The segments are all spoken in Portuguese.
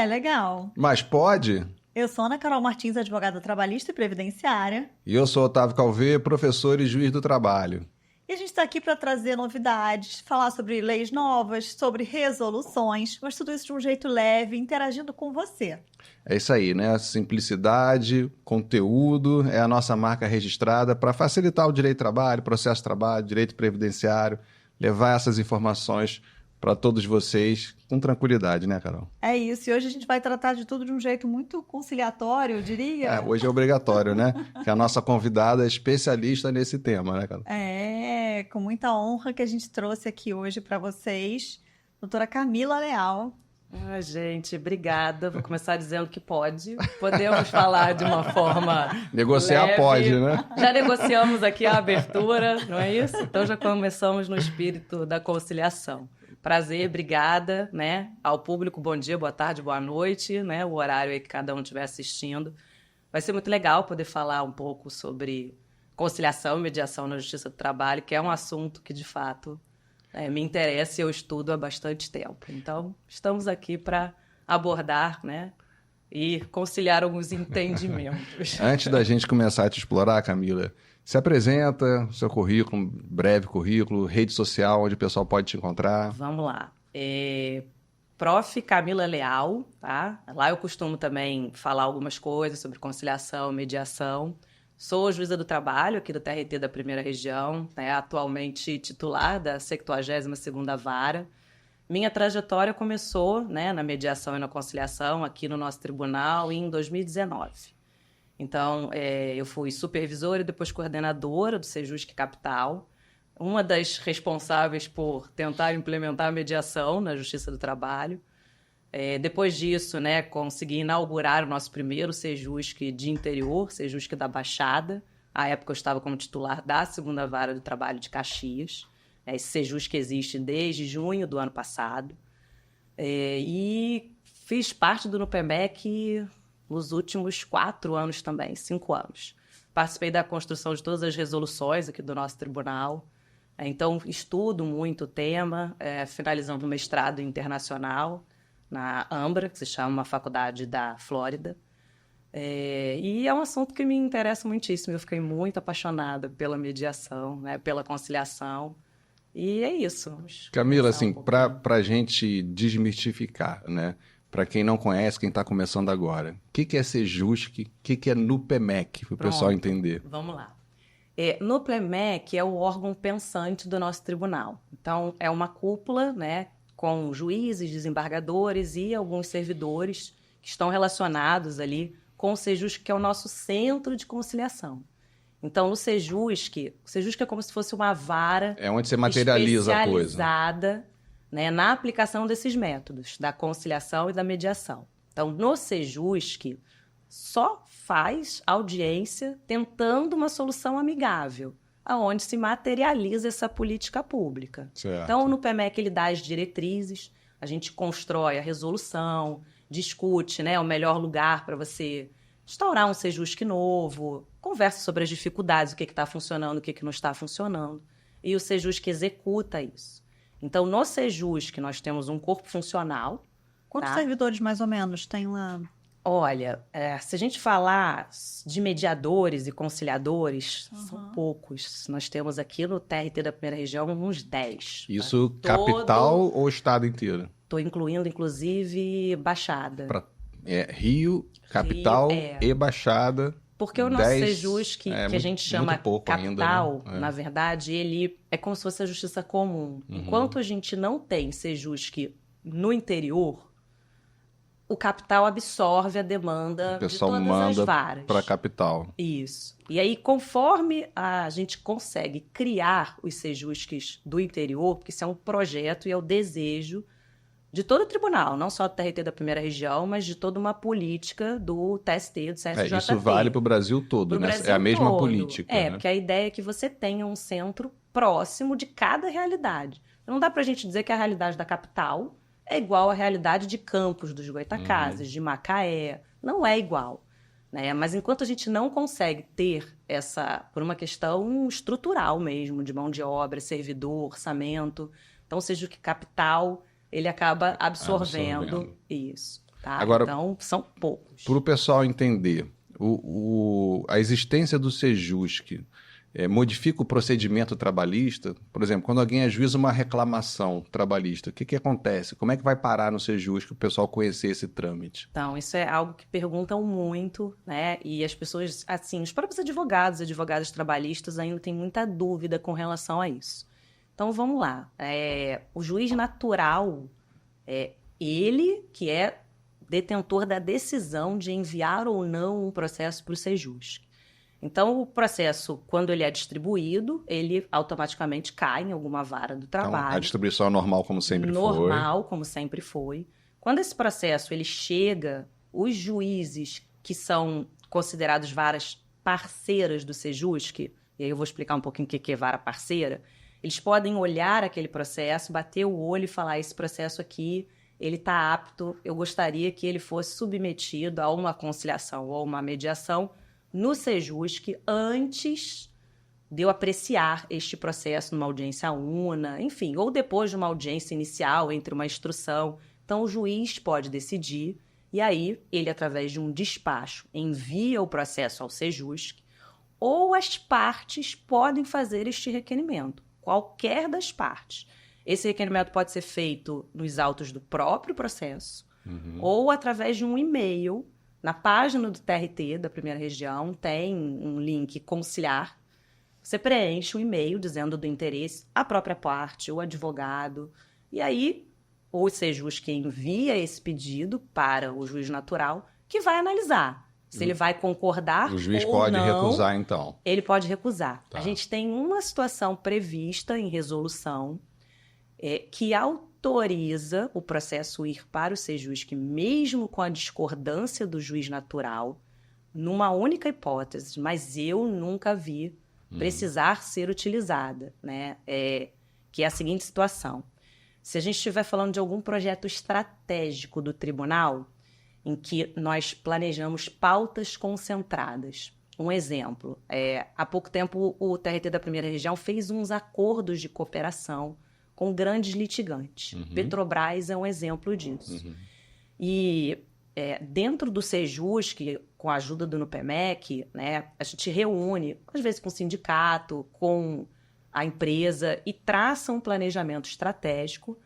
É, legal. Mas pode? Eu sou Ana Carol Martins, advogada trabalhista e previdenciária. E eu sou Otávio Calvê, professor e juiz do trabalho. E a gente está aqui para trazer novidades, falar sobre leis novas, sobre resoluções, mas tudo isso de um jeito leve, interagindo com você. É isso aí, né? Simplicidade, conteúdo, é a nossa marca registrada para facilitar o direito de trabalho, processo de trabalho, direito previdenciário, levar essas informações para todos vocês com tranquilidade, né, Carol? É isso, e hoje a gente vai tratar de tudo de um jeito muito conciliatório, eu diria. Hoje é obrigatório, né? Que a nossa convidada é especialista nesse tema, né, Carol? É, com muita honra que a gente trouxe aqui hoje para vocês, doutora Camila Leal. Gente, obrigada. Vou começar dizendo que pode. Podemos falar de uma forma Negociar leve. pode, né? Já negociamos aqui a abertura, não é isso? Então já começamos no espírito da conciliação. Prazer, obrigada, né? Ao público, bom dia, boa tarde, boa noite, né? O horário aí que cada um estiver assistindo. Vai ser muito legal poder falar um pouco sobre conciliação e mediação na Justiça do Trabalho, que é um assunto que, de fato, me interessa e eu estudo há bastante tempo. Então, estamos aqui para abordar, né? E conciliar alguns entendimentos. Antes da gente começar a te explorar, Camila, se apresenta, seu currículo, breve currículo, rede social, onde o pessoal pode te encontrar. Vamos lá. Prof. Camila Leal, tá? Lá eu costumo também falar algumas coisas sobre conciliação, mediação. Sou juíza do trabalho aqui do TRT da Primeira Região, né? Atualmente titular da 72ª Vara. Minha trajetória começou, né, na mediação e na conciliação aqui no nosso tribunal em 2019. Então, eu fui supervisora e depois coordenadora do Sejusc Capital, uma das responsáveis por tentar implementar a mediação na Justiça do Trabalho. Depois disso, né, consegui inaugurar o nosso primeiro Sejusc de interior, Sejusc da Baixada. À época eu estava como titular da 2ª Vara do Trabalho de Caxias. Esse Sejusc existe desde junho do ano passado. E fiz parte do NUPEMEC nos últimos 4 anos também, 5 anos. Participei da construção de todas as resoluções aqui do nosso tribunal. Então, estudo muito o tema, finalizando um mestrado internacional na Ambra, que se chama uma faculdade da Flórida. E é um assunto que me interessa muitíssimo. Eu fiquei muito apaixonada pela mediação, né, pela conciliação. E é isso. Camila, assim, para a gente desmistificar, né? Para quem não conhece, quem está começando agora, o que é Sejusc, o que é NUPEMEC, para o pessoal entender? Vamos lá. NUPEMEC é o órgão pensante do nosso tribunal. Então, é uma cúpula, né, com juízes, desembargadores e alguns servidores que estão relacionados ali com o Sejusc, que é o nosso centro de conciliação. Então, no Sejusc, o Sejusc é como se fosse uma vara onde você materializa a coisa, especializada, né, na aplicação desses métodos, da conciliação e da mediação. Então, no Sejusc, só faz audiência tentando uma solução amigável, aonde se materializa essa política pública. Certo. Então, no PEMEC, ele dá as diretrizes, a gente constrói a resolução, discute, né, o melhor lugar para você instaurar um Sejusc novo, conversa sobre as dificuldades, o que está funcionando, o que não está funcionando, e o Sejusc executa isso. Então, no Sejusc, nós temos um corpo funcional. Quantos servidores, mais ou menos, tem lá? Olha, se a gente falar de mediadores e conciliadores, são poucos. Nós temos aqui no TRT da Primeira Região uns 10. Isso capital ou estado inteiro? Estou incluindo, inclusive, Baixada. Rio, capital e Baixada. Porque o nosso Sejusc, que a gente chama capital, ainda, né? na verdade, ele é como se fosse a justiça comum. Enquanto a gente não tem Sejusc no interior, o capital absorve a demanda de todas as varas. Para a capital. Isso. E aí, conforme a gente consegue criar os Sejuscs do interior, porque isso é um projeto e é o desejo de todo o tribunal, não só do TRT da Primeira Região, mas de toda uma política do TST, do CSJT. Isso vale para o Brasil todo, né? É a mesma política. Né? Porque a ideia é que você tenha um centro próximo de cada realidade. Não dá para a gente dizer que a realidade da capital é igual à realidade de Campos dos Goytacazes, de Macaé. Não é igual. Né? Mas enquanto a gente não consegue ter essa, por uma questão estrutural mesmo, de mão de obra, servidor, orçamento, então seja o que capital, ele acaba absorvendo isso. tá? Agora, então, são poucos. para o pessoal entender, a existência do Sejusc modifica o procedimento trabalhista? Por exemplo, quando alguém ajuiza uma reclamação trabalhista, o que acontece? Como é que vai parar no Sejusc o pessoal conhecer esse trâmite? Então, isso é algo que perguntam muito, né? E as pessoas, assim, os próprios advogados, advogadas trabalhistas ainda têm muita dúvida com relação a isso. Então, vamos lá. O juiz natural é ele que é detentor da decisão de enviar ou não um processo para o Sejusc. Então, o processo, quando ele é distribuído, ele automaticamente cai em alguma vara do trabalho. Então, a distribuição é normal, como sempre foi. Normal, como sempre foi. Quando esse processo ele chega, os juízes que são considerados varas parceiras do Sejusc, e aí eu vou explicar um pouquinho o que é vara parceira, eles podem olhar aquele processo, bater o olho e falar, esse processo aqui, ele está apto, eu gostaria que ele fosse submetido a uma conciliação ou uma mediação no Sejusc antes de eu apreciar este processo numa audiência una, enfim, ou depois de uma audiência inicial entre uma instrução. Então, o juiz pode decidir e aí ele, através de um despacho, envia o processo ao Sejusc ou as partes podem fazer este requerimento, qualquer das partes. Esse requerimento pode ser feito nos autos do próprio processo ou através de um e-mail. Na página do TRT da Primeira Região tem um link conciliar. Você preenche um e-mail dizendo do interesse a própria parte, o advogado. E aí, o Sejusc envia esse pedido para o juiz natural, que vai analisar se ele vai concordar ou não. O juiz pode recusar, então. Ele pode recusar. Tá. A gente tem uma situação prevista em resolução que autoriza o processo ir para o Sejusc, mesmo com a discordância do juiz natural, numa única hipótese, mas eu nunca vi precisar ser utilizada, né? Que é a seguinte situação. Se a gente estiver falando de algum projeto estratégico do tribunal, em que nós planejamos pautas concentradas. Um exemplo, há pouco tempo o TRT da Primeira Região fez uns acordos de cooperação com grandes litigantes. Petrobras é um exemplo disso. E dentro do Sejusc, com a ajuda do NUPEMEC, né, a gente reúne, às vezes com o sindicato, com a empresa, e traça um planejamento estratégico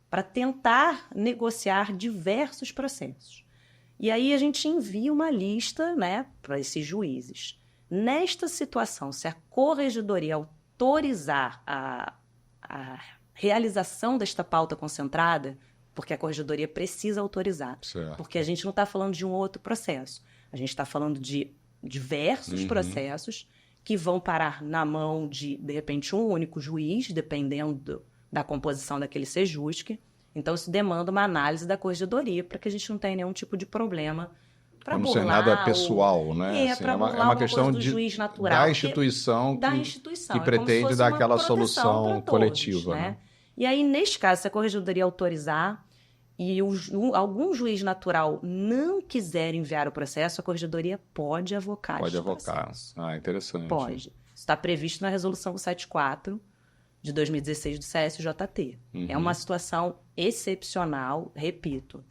para tentar negociar diversos processos. E aí a gente envia uma lista, né, para esses juízes. Nesta situação, se a corregedoria autorizar a realização desta pauta concentrada, porque a corregedoria precisa autorizar, Certo. porque a gente não está falando de um outro processo, a gente está falando de diversos processos que vão parar na mão de repente, um único juiz, dependendo da composição daquele Sejusc. Então, isso demanda uma análise da corregedoria para que a gente não tenha nenhum tipo de problema para burlar. Não ser nada pessoal, né? Assim, para burlar uma questão do juiz natural. da instituição que pretende dar aquela solução todos, coletiva. Né? Né? E aí, neste caso, se a corregedoria autorizar e algum juiz natural não quiser enviar o processo, a corregedoria pode avocar Pode este avocar. processo. Ah, interessante. Pode. Isso está previsto na resolução 74 de 2016 do CSJT. É uma situação excepcional, repito.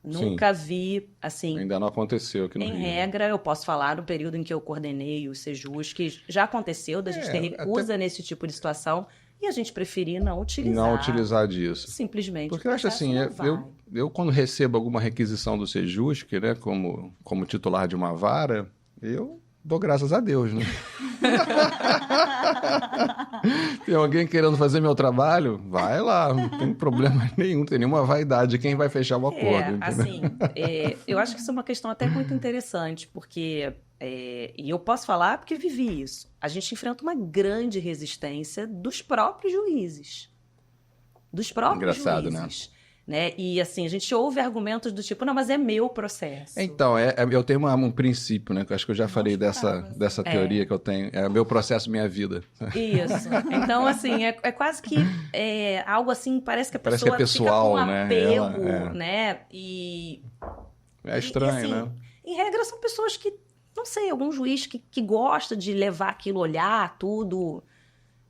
Nunca vi, assim... Ainda não aconteceu aqui no Rio. Em regra, eu posso falar no período em que eu coordenei o Sejusc, que já aconteceu da gente ter recusa nesse tipo de situação e a gente preferir não utilizar. Não utilizar disso. Simplesmente. Porque eu acho assim, eu quando recebo alguma requisição do Sejusc, né, como titular de uma vara, eu dou graças a Deus, né? Tem alguém querendo fazer meu trabalho? Vai lá, não tem problema nenhum, não tem nenhuma vaidade de quem vai fechar o acordo. Assim, eu acho que isso é uma questão até muito interessante, porque, e eu posso falar porque vivi isso, a gente enfrenta uma grande resistência dos próprios juízes. Dos próprios Engraçado, juízes. Né? E assim, a gente ouve argumentos do tipo, não, mas é meu processo. Então, eu tenho um princípio, né? Que eu acho que eu já falei dessa teoria que eu tenho. É meu processo, minha vida. Isso. Então, assim, é quase que algo assim, parece que a pessoa pessoal, fica com né? apego, né? E é estranho, assim, né? Em regra, são pessoas que, não sei, algum juiz que gosta de levar aquilo, olhar tudo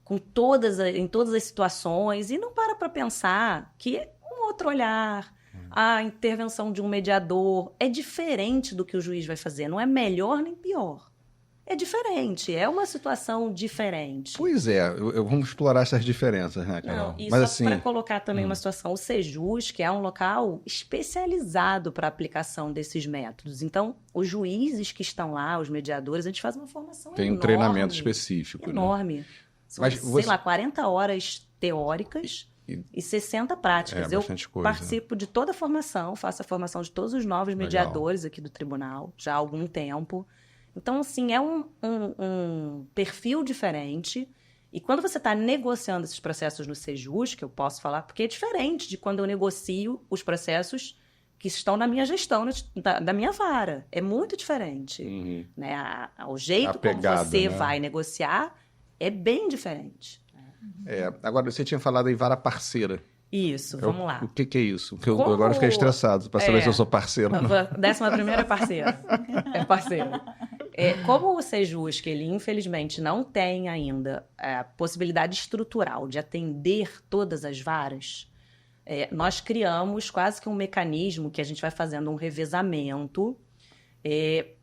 em todas as situações e não para pensar que outro olhar, a intervenção de um mediador é diferente do que o juiz vai fazer. Não é melhor nem pior. É diferente, é uma situação diferente. Pois é, vamos explorar essas diferenças, né, Carol? Não, e Mas só assim, para colocar também uma situação, o Sejus, que é um local especializado para a aplicação desses métodos. Então, os juízes que estão lá, os mediadores, a gente faz uma formação tem um enorme, treinamento específico, né? enorme. São, Mas sei lá, 40 horas teóricas e 60 práticas. Eu bastante coisa. participo de toda a formação, faço a formação de todos os novos Legal. mediadores aqui do tribunal, já há algum tempo. Então, assim, é um perfil diferente. E quando você está negociando esses processos no Sejus, que eu posso falar, porque é diferente de quando eu negocio os processos que estão na minha gestão, da minha vara. É muito diferente. Uhum. Né? O jeito A pegada, como você né? vai negociar é bem diferente. Agora, você tinha falado em vara parceira. Isso, vamos lá. O que é isso? Porque Como- agora eu fiquei estressado para saber se eu sou parceiro ou não. 11ª é parceiro. É parceiro. Como o Sejus, que ele infelizmente não tem ainda a possibilidade estrutural de atender todas as varas, nós criamos quase que um mecanismo que a gente vai fazendo um revezamento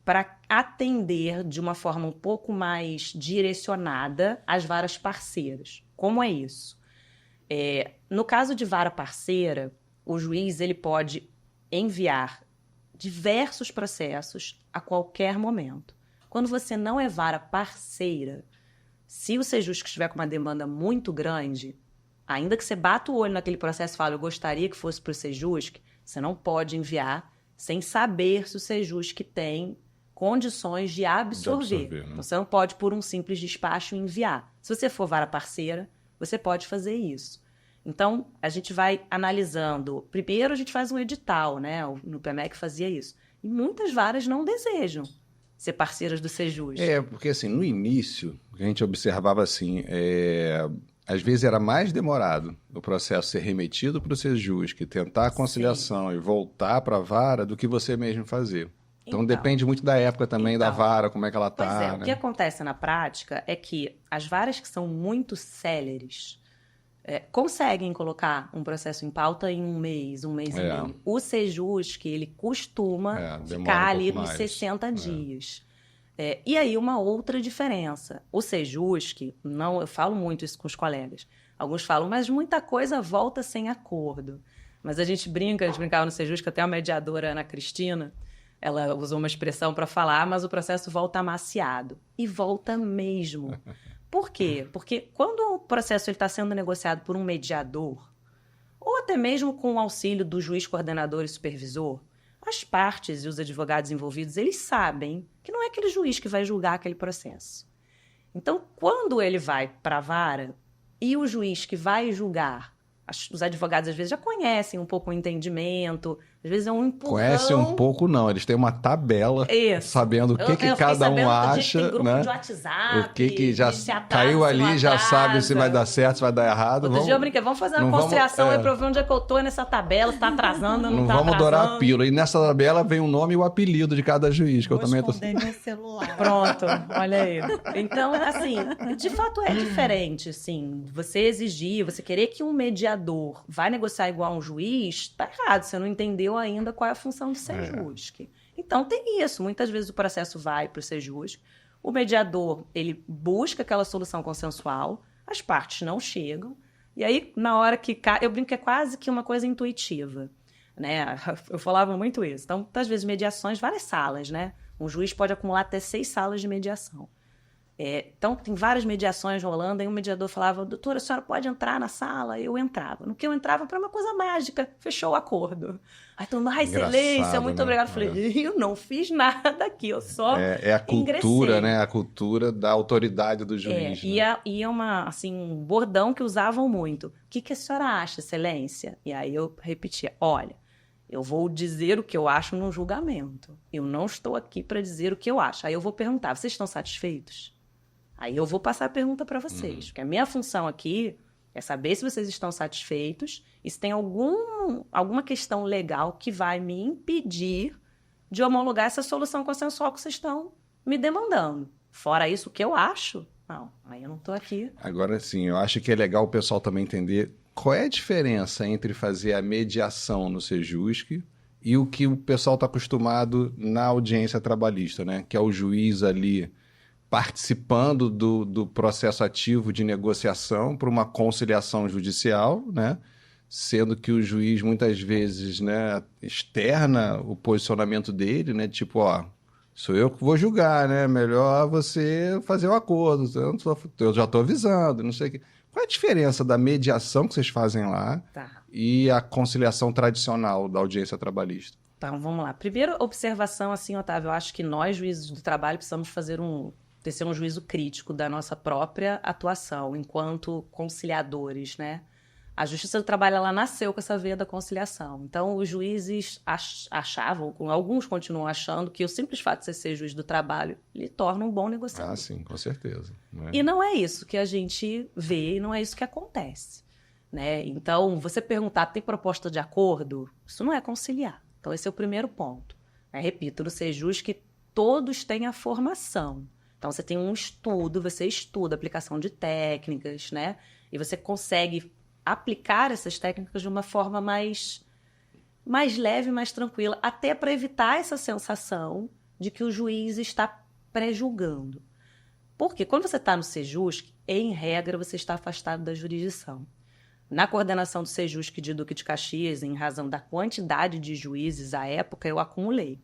para atender de uma forma um pouco mais direcionada as varas parceiras. Como é isso? No caso de vara parceira, o juiz ele pode enviar diversos processos a qualquer momento. Quando você não é vara parceira, se o Sejus estiver com uma demanda muito grande, ainda que você bata o olho naquele processo e fale, eu gostaria que fosse para o Sejus, você não pode enviar sem saber se o Sejus tem condições de absorver. né? Então, você não pode, por um simples despacho, enviar. Se você for vara parceira, você pode fazer isso. Então, a gente vai analisando. Primeiro, a gente faz um edital, né? No PMEC fazia isso. E muitas varas não desejam ser parceiras do Sejus. Porque assim, no início, a gente observava assim, às vezes era mais demorado o processo ser remetido para o Sejus, que tentar a conciliação e voltar para a vara, do que você mesmo fazer. Então, depende muito da época também da vara, como é que ela está. Pois né? O que acontece na prática é que as varas que são muito céleres conseguem colocar um processo em pauta em um mês e meio. O Sejus, que ele costuma ficar ali nos 60 dias. E aí, uma outra diferença. O Sejus, que não, eu falo muito isso com os colegas, alguns falam, mas muita coisa volta sem acordo. Mas a gente brincava no Sejus, que até a mediadora Ana Cristina, ela usou uma expressão para falar, mas o processo volta amaciado. E volta mesmo. Por quê? Porque quando o processo está sendo negociado por um mediador, ou até mesmo com o auxílio do juiz coordenador e supervisor, as partes e os advogados envolvidos, eles sabem que não é aquele juiz que vai julgar aquele processo. Então, quando ele vai para a vara e o juiz que vai julgar, os advogados às vezes já conhecem um pouco o entendimento, às vezes é um empurrão. Conhece um pouco, não. Eles têm uma tabela sabendo o que cada um acha, tem grupo né? de WhatsApp, O que já se atrasa, caiu ali, já sabe se vai dar certo, se vai dar errado. Outro dia eu brinquei, vamos fazer uma conciliação aí pra eu ver onde é que eu tô nessa tabela, se tá atrasando, não tá vamos atrasando. dourar a pílula. E nessa tabela vem o nome e o apelido de cada juiz, que eu também tô... meu celular. Pronto, olha aí. Então, assim, de fato é diferente, assim, você exigir, você querer que um mediador vai negociar igual um juiz, tá errado, você não entendeu ainda qual é a função do Sejus. Então, tem isso, muitas vezes o processo vai para o Sejus, o mediador, ele busca aquela solução consensual, as partes não chegam, e aí, na hora que... Eu brinco que é quase que uma coisa intuitiva, né? Eu falava muito isso. Então, às vezes, mediações, várias salas, né? Um juiz pode acumular até 6 salas de mediação. Então, tem várias mediações rolando, aí um mediador falava, doutora, a senhora pode entrar na sala? Eu entrava. No que eu entrava, para uma coisa mágica, fechou o acordo. Aí todo mundo, excelência, muito obrigado. Eu falei, eu não fiz nada aqui, eu só a cultura, ingressei. né? A cultura da autoridade do juiz. Né? E é um bordão que usavam muito. O que a senhora acha, excelência? E aí eu repetia, olha, eu vou dizer o que eu acho num julgamento. Eu não estou aqui para dizer o que eu acho. Aí eu vou perguntar, vocês estão satisfeitos? Aí eu vou passar a pergunta para vocês. Porque a minha função aqui é saber se vocês estão satisfeitos e se tem alguma questão legal que vai me impedir de homologar essa solução consensual que vocês estão me demandando. Fora isso, o que eu acho, Não, aí eu não estou aqui. Agora, sim, eu acho que é legal o pessoal também entender qual é a diferença entre fazer a mediação no Sejusc e o que o pessoal está acostumado na audiência trabalhista, né? Que é o juiz ali participando do processo ativo de negociação para uma conciliação judicial, né? Sendo que o juiz muitas vezes, né, externa o posicionamento dele, né? Tipo, ó, sou eu que vou julgar, né? Melhor você fazer o acordo. Eu já estou avisando, não sei o quê. Qual é a diferença da mediação que vocês fazem lá Tá. e a conciliação tradicional da audiência trabalhista? Então, vamos lá. Primeira observação, assim, Otávio, eu acho que nós, juízes do trabalho, precisamos tecer um juízo crítico da nossa própria atuação enquanto conciliadores, né? A Justiça do Trabalho, ela nasceu com essa veia da conciliação. Então, os juízes achavam, alguns continuam achando, que o simples fato de você ser juiz do trabalho lhe torna um bom negociador. Ah, sim, com certeza. Né? E não é isso que a gente vê e não é isso que acontece, né? Então, você perguntar, tem proposta de acordo? Isso não é conciliar. Então, esse é o primeiro ponto. Repito, no Sejusc, todos têm a formação. Então, você tem um estudo, você estuda a aplicação de técnicas, né? E você consegue aplicar essas técnicas de uma forma mais leve, mais tranquila, até para evitar essa sensação de que o juiz está pré-julgando. Porque quando você está no Sejusc, em regra, você está afastado da jurisdição. Na coordenação do Sejusc de Duque de Caxias, em razão da quantidade de juízes à época, eu acumulei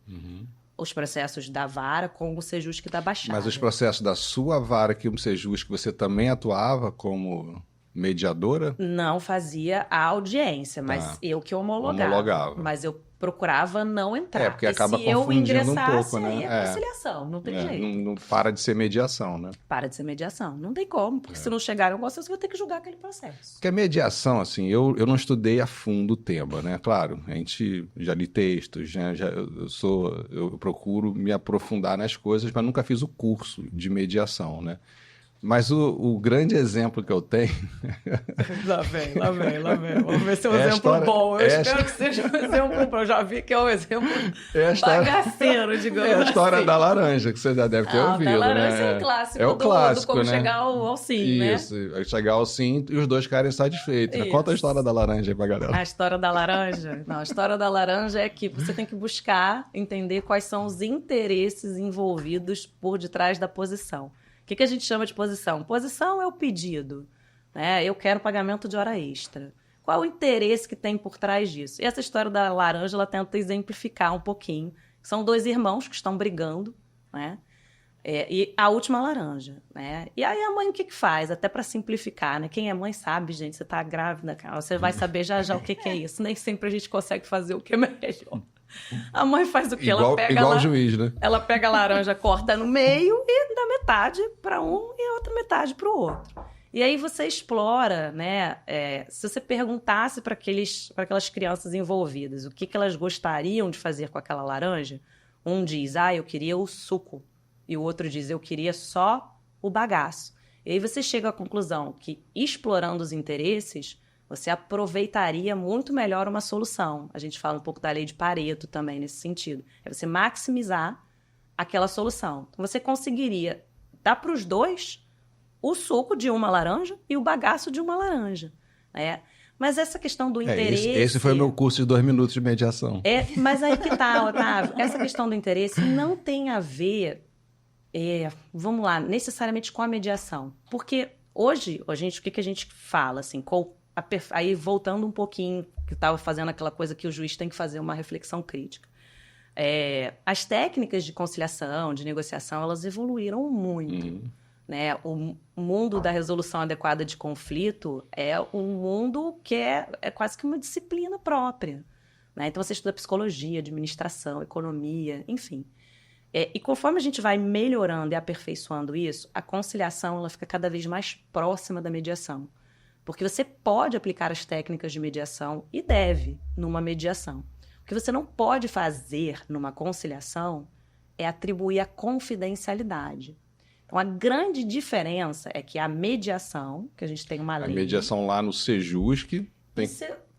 os processos da vara com o Sejusc da Baixada. Mas os processos da sua vara, que o Sejusc, você também atuava como mediadora? Não fazia a audiência, mas eu que homologava. Mas eu procurava não entrar. Porque acaba se eu confundindo ingressasse, um pouco, né? aí é conciliação, não tem jeito. Não para de ser mediação, né? Para de ser mediação. Não tem como, porque se não chegarem a um consenso, você vai ter que julgar aquele processo. Porque a mediação, assim, eu não estudei a fundo o tema, né? Claro, a gente já li textos, né? Eu procuro me aprofundar nas coisas, mas nunca fiz o curso de mediação, né? Mas o grande exemplo que eu tenho... Lá vem. Vamos ver se é um exemplo bom. Eu espero que seja um exemplo bom. Eu já vi que é um exemplo bagaceiro, digamos assim. É a história da laranja, que você já deve ter ouvido, da laranja né? é o clássico, é o clássico, do como né? chegar ao sim, né? Isso, chegar ao sim e os dois ficarem satisfeitos. Né? Conta a história da laranja aí pra galera. A história da laranja? Não, a história da laranja é que você tem que buscar entender quais são os interesses envolvidos por detrás da posição. O que a gente chama de posição? Posição é o pedido, né? Eu quero pagamento de hora extra. Qual o interesse que tem por trás disso? E essa história da laranja, ela tenta exemplificar um pouquinho. São dois irmãos que estão brigando, né? E a última laranja, né? E aí a mãe o que faz? Até para simplificar, né? Quem é mãe sabe, gente, você tá grávida, cara, você vai saber já o que é isso. Nem sempre a gente consegue fazer o que é melhor. A mãe faz o quê? Igual o juiz, né? Ela pega a laranja, corta no meio e dá metade para um e a outra metade para o outro. E aí você explora, né? Se você perguntasse para aquelas crianças envolvidas o que elas gostariam de fazer com aquela laranja, um diz, eu queria o suco. E o outro diz, eu queria só o bagaço. E aí você chega à conclusão que, explorando os interesses, você aproveitaria muito melhor uma solução. A gente fala um pouco da lei de Pareto também nesse sentido. É você maximizar aquela solução. Então, você conseguiria dar para os dois o suco de uma laranja e o bagaço de uma laranja. Né? Mas essa questão do interesse... Esse foi o meu curso de 2 minutos de mediação. Mas aí que tá, Otávio. Essa questão do interesse não tem a ver, vamos lá, necessariamente com a mediação. Porque hoje, o que a gente fala, assim, aí voltando um pouquinho, que estava fazendo aquela coisa que o juiz tem que fazer uma reflexão crítica. As técnicas de conciliação, de negociação, elas evoluíram muito. Né? O mundo da resolução adequada de conflito é um mundo que é quase que uma disciplina própria. Né? Então, você estuda psicologia, administração, economia, enfim. E conforme a gente vai melhorando e aperfeiçoando isso, a conciliação ela fica cada vez mais próxima da mediação. Porque você pode aplicar as técnicas de mediação e deve numa mediação. O que você não pode fazer numa conciliação é atribuir a confidencialidade. Então, a grande diferença é que a mediação, que a gente tem uma lei... A mediação lá no Sejusc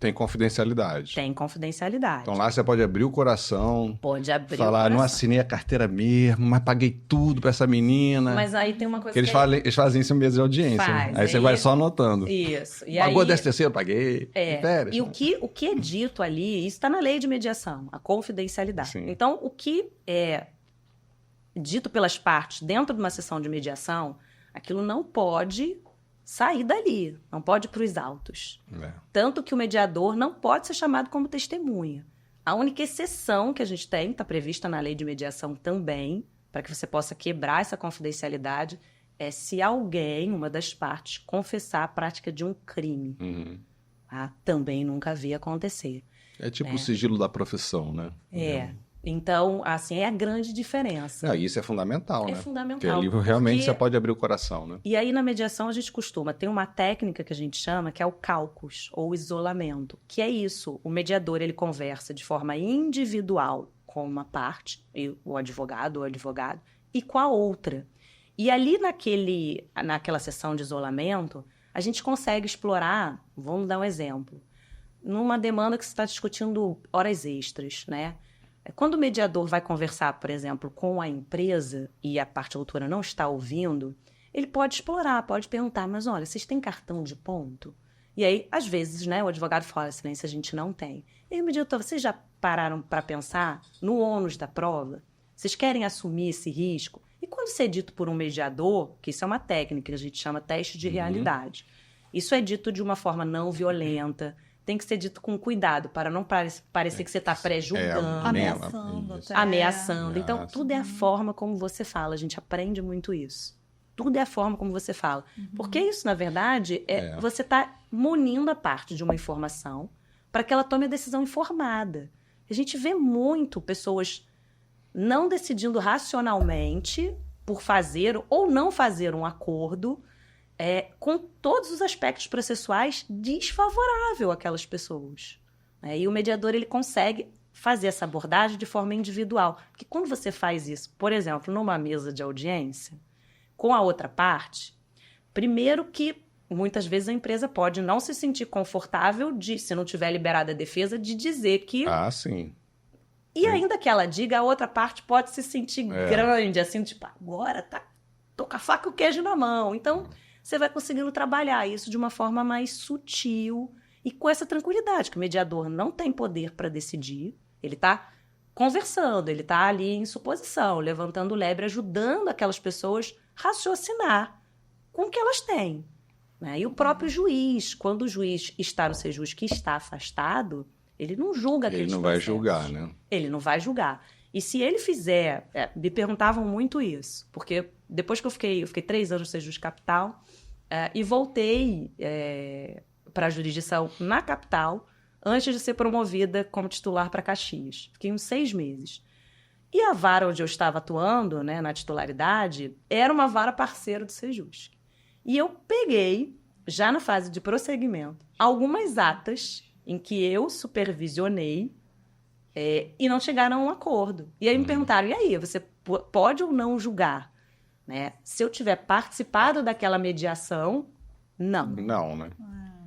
tem Tem confidencialidade. Tem confidencialidade. Então lá você pode abrir o coração, Pode abrir falar, o coração. não assinei a carteira mesmo, mas paguei tudo pra essa menina. Mas aí tem uma coisa Porque eles fazem isso mesmo de audiência. Faz, Né? Aí você vai só anotando. Isso. E Pagou aí... 13º, paguei. Férias, E né? o que é dito ali, isso está na lei de mediação, a confidencialidade. Sim. Então, o que é dito pelas partes dentro de uma sessão de mediação, aquilo não pode sair dali, não pode ir para os autos. Tanto que o mediador não pode ser chamado como testemunha. A única exceção que a gente tem, está prevista na lei de mediação também, para que você possa quebrar essa confidencialidade, é se alguém, uma das partes, confessar a prática de um crime. Uhum. Tá? Também nunca vi acontecer. É tipo o sigilo da profissão, né? Então, assim, é a grande diferença. Isso é fundamental, É né? fundamental. Porque ali realmente porque- você pode abrir o coração, né? E aí, na mediação, a gente costuma ter uma técnica que a gente chama, que é o caucus, ou isolamento, que é isso. O mediador, ele conversa de forma individual com uma parte, e o advogado ou advogado, e com a outra. E ali naquela sessão de isolamento, a gente consegue explorar, vamos dar um exemplo, numa demanda que você está discutindo horas extras, né? Quando o mediador vai conversar, por exemplo, com a empresa e a parte autora não está ouvindo, ele pode explorar, pode perguntar, mas olha, vocês têm cartão de ponto? E aí, às vezes, né, o advogado fala, excelência, a gente não tem. E aí, o mediador, vocês já pararam para pensar no ônus da prova? Vocês querem assumir esse risco? E quando isso é dito por um mediador, que isso é uma técnica que a gente chama teste de realidade, isso é dito de uma forma não violenta, tem que ser dito com cuidado, para não parecer que você está pré-julgando, Ameaçando. Isso. até. ameaçando. Então, Ameaça. tudo é a forma como você fala. A gente aprende muito isso. Tudo é a forma como você fala. Porque isso, na verdade, você está munindo a parte de uma informação para que ela tome a decisão informada. A gente vê muito pessoas não decidindo racionalmente por fazer ou não fazer um acordo com todos os aspectos processuais desfavorável àquelas pessoas. E o mediador, ele consegue fazer essa abordagem de forma individual. Porque quando você faz isso, por exemplo, numa mesa de audiência, com a outra parte, primeiro que muitas vezes a empresa pode não se sentir confortável de, se não tiver liberada a defesa, de dizer que... Ah, sim. E ainda que ela diga, a outra parte pode se sentir grande, assim, tipo, agora tô com a faca e o queijo na mão. Então, você vai conseguindo trabalhar isso de uma forma mais sutil e com essa tranquilidade, que o mediador não tem poder para decidir, ele está conversando, ele está ali em suposição, levantando lebre, ajudando aquelas pessoas a raciocinar com o que elas têm. Né? E o próprio juiz, quando o juiz está no SEJUS que está afastado, ele não julga aqueles Ele não vai processos. julgar, né? Ele não vai julgar. E se ele fizer... me perguntavam muito isso. Porque depois que eu fiquei 3 anos no SEJUS Capital e voltei para a jurisdição na capital antes de ser promovida como titular para Caxias. Fiquei uns 6 meses. E a vara onde eu estava atuando, né, na titularidade, era uma vara parceira do SEJUS. E eu peguei, já na fase de prosseguimento, algumas atas em que eu supervisionei e não chegaram a um acordo. E aí me perguntaram, e aí, você pode ou não julgar? Né? Se eu tiver participado daquela mediação, não. Não, né?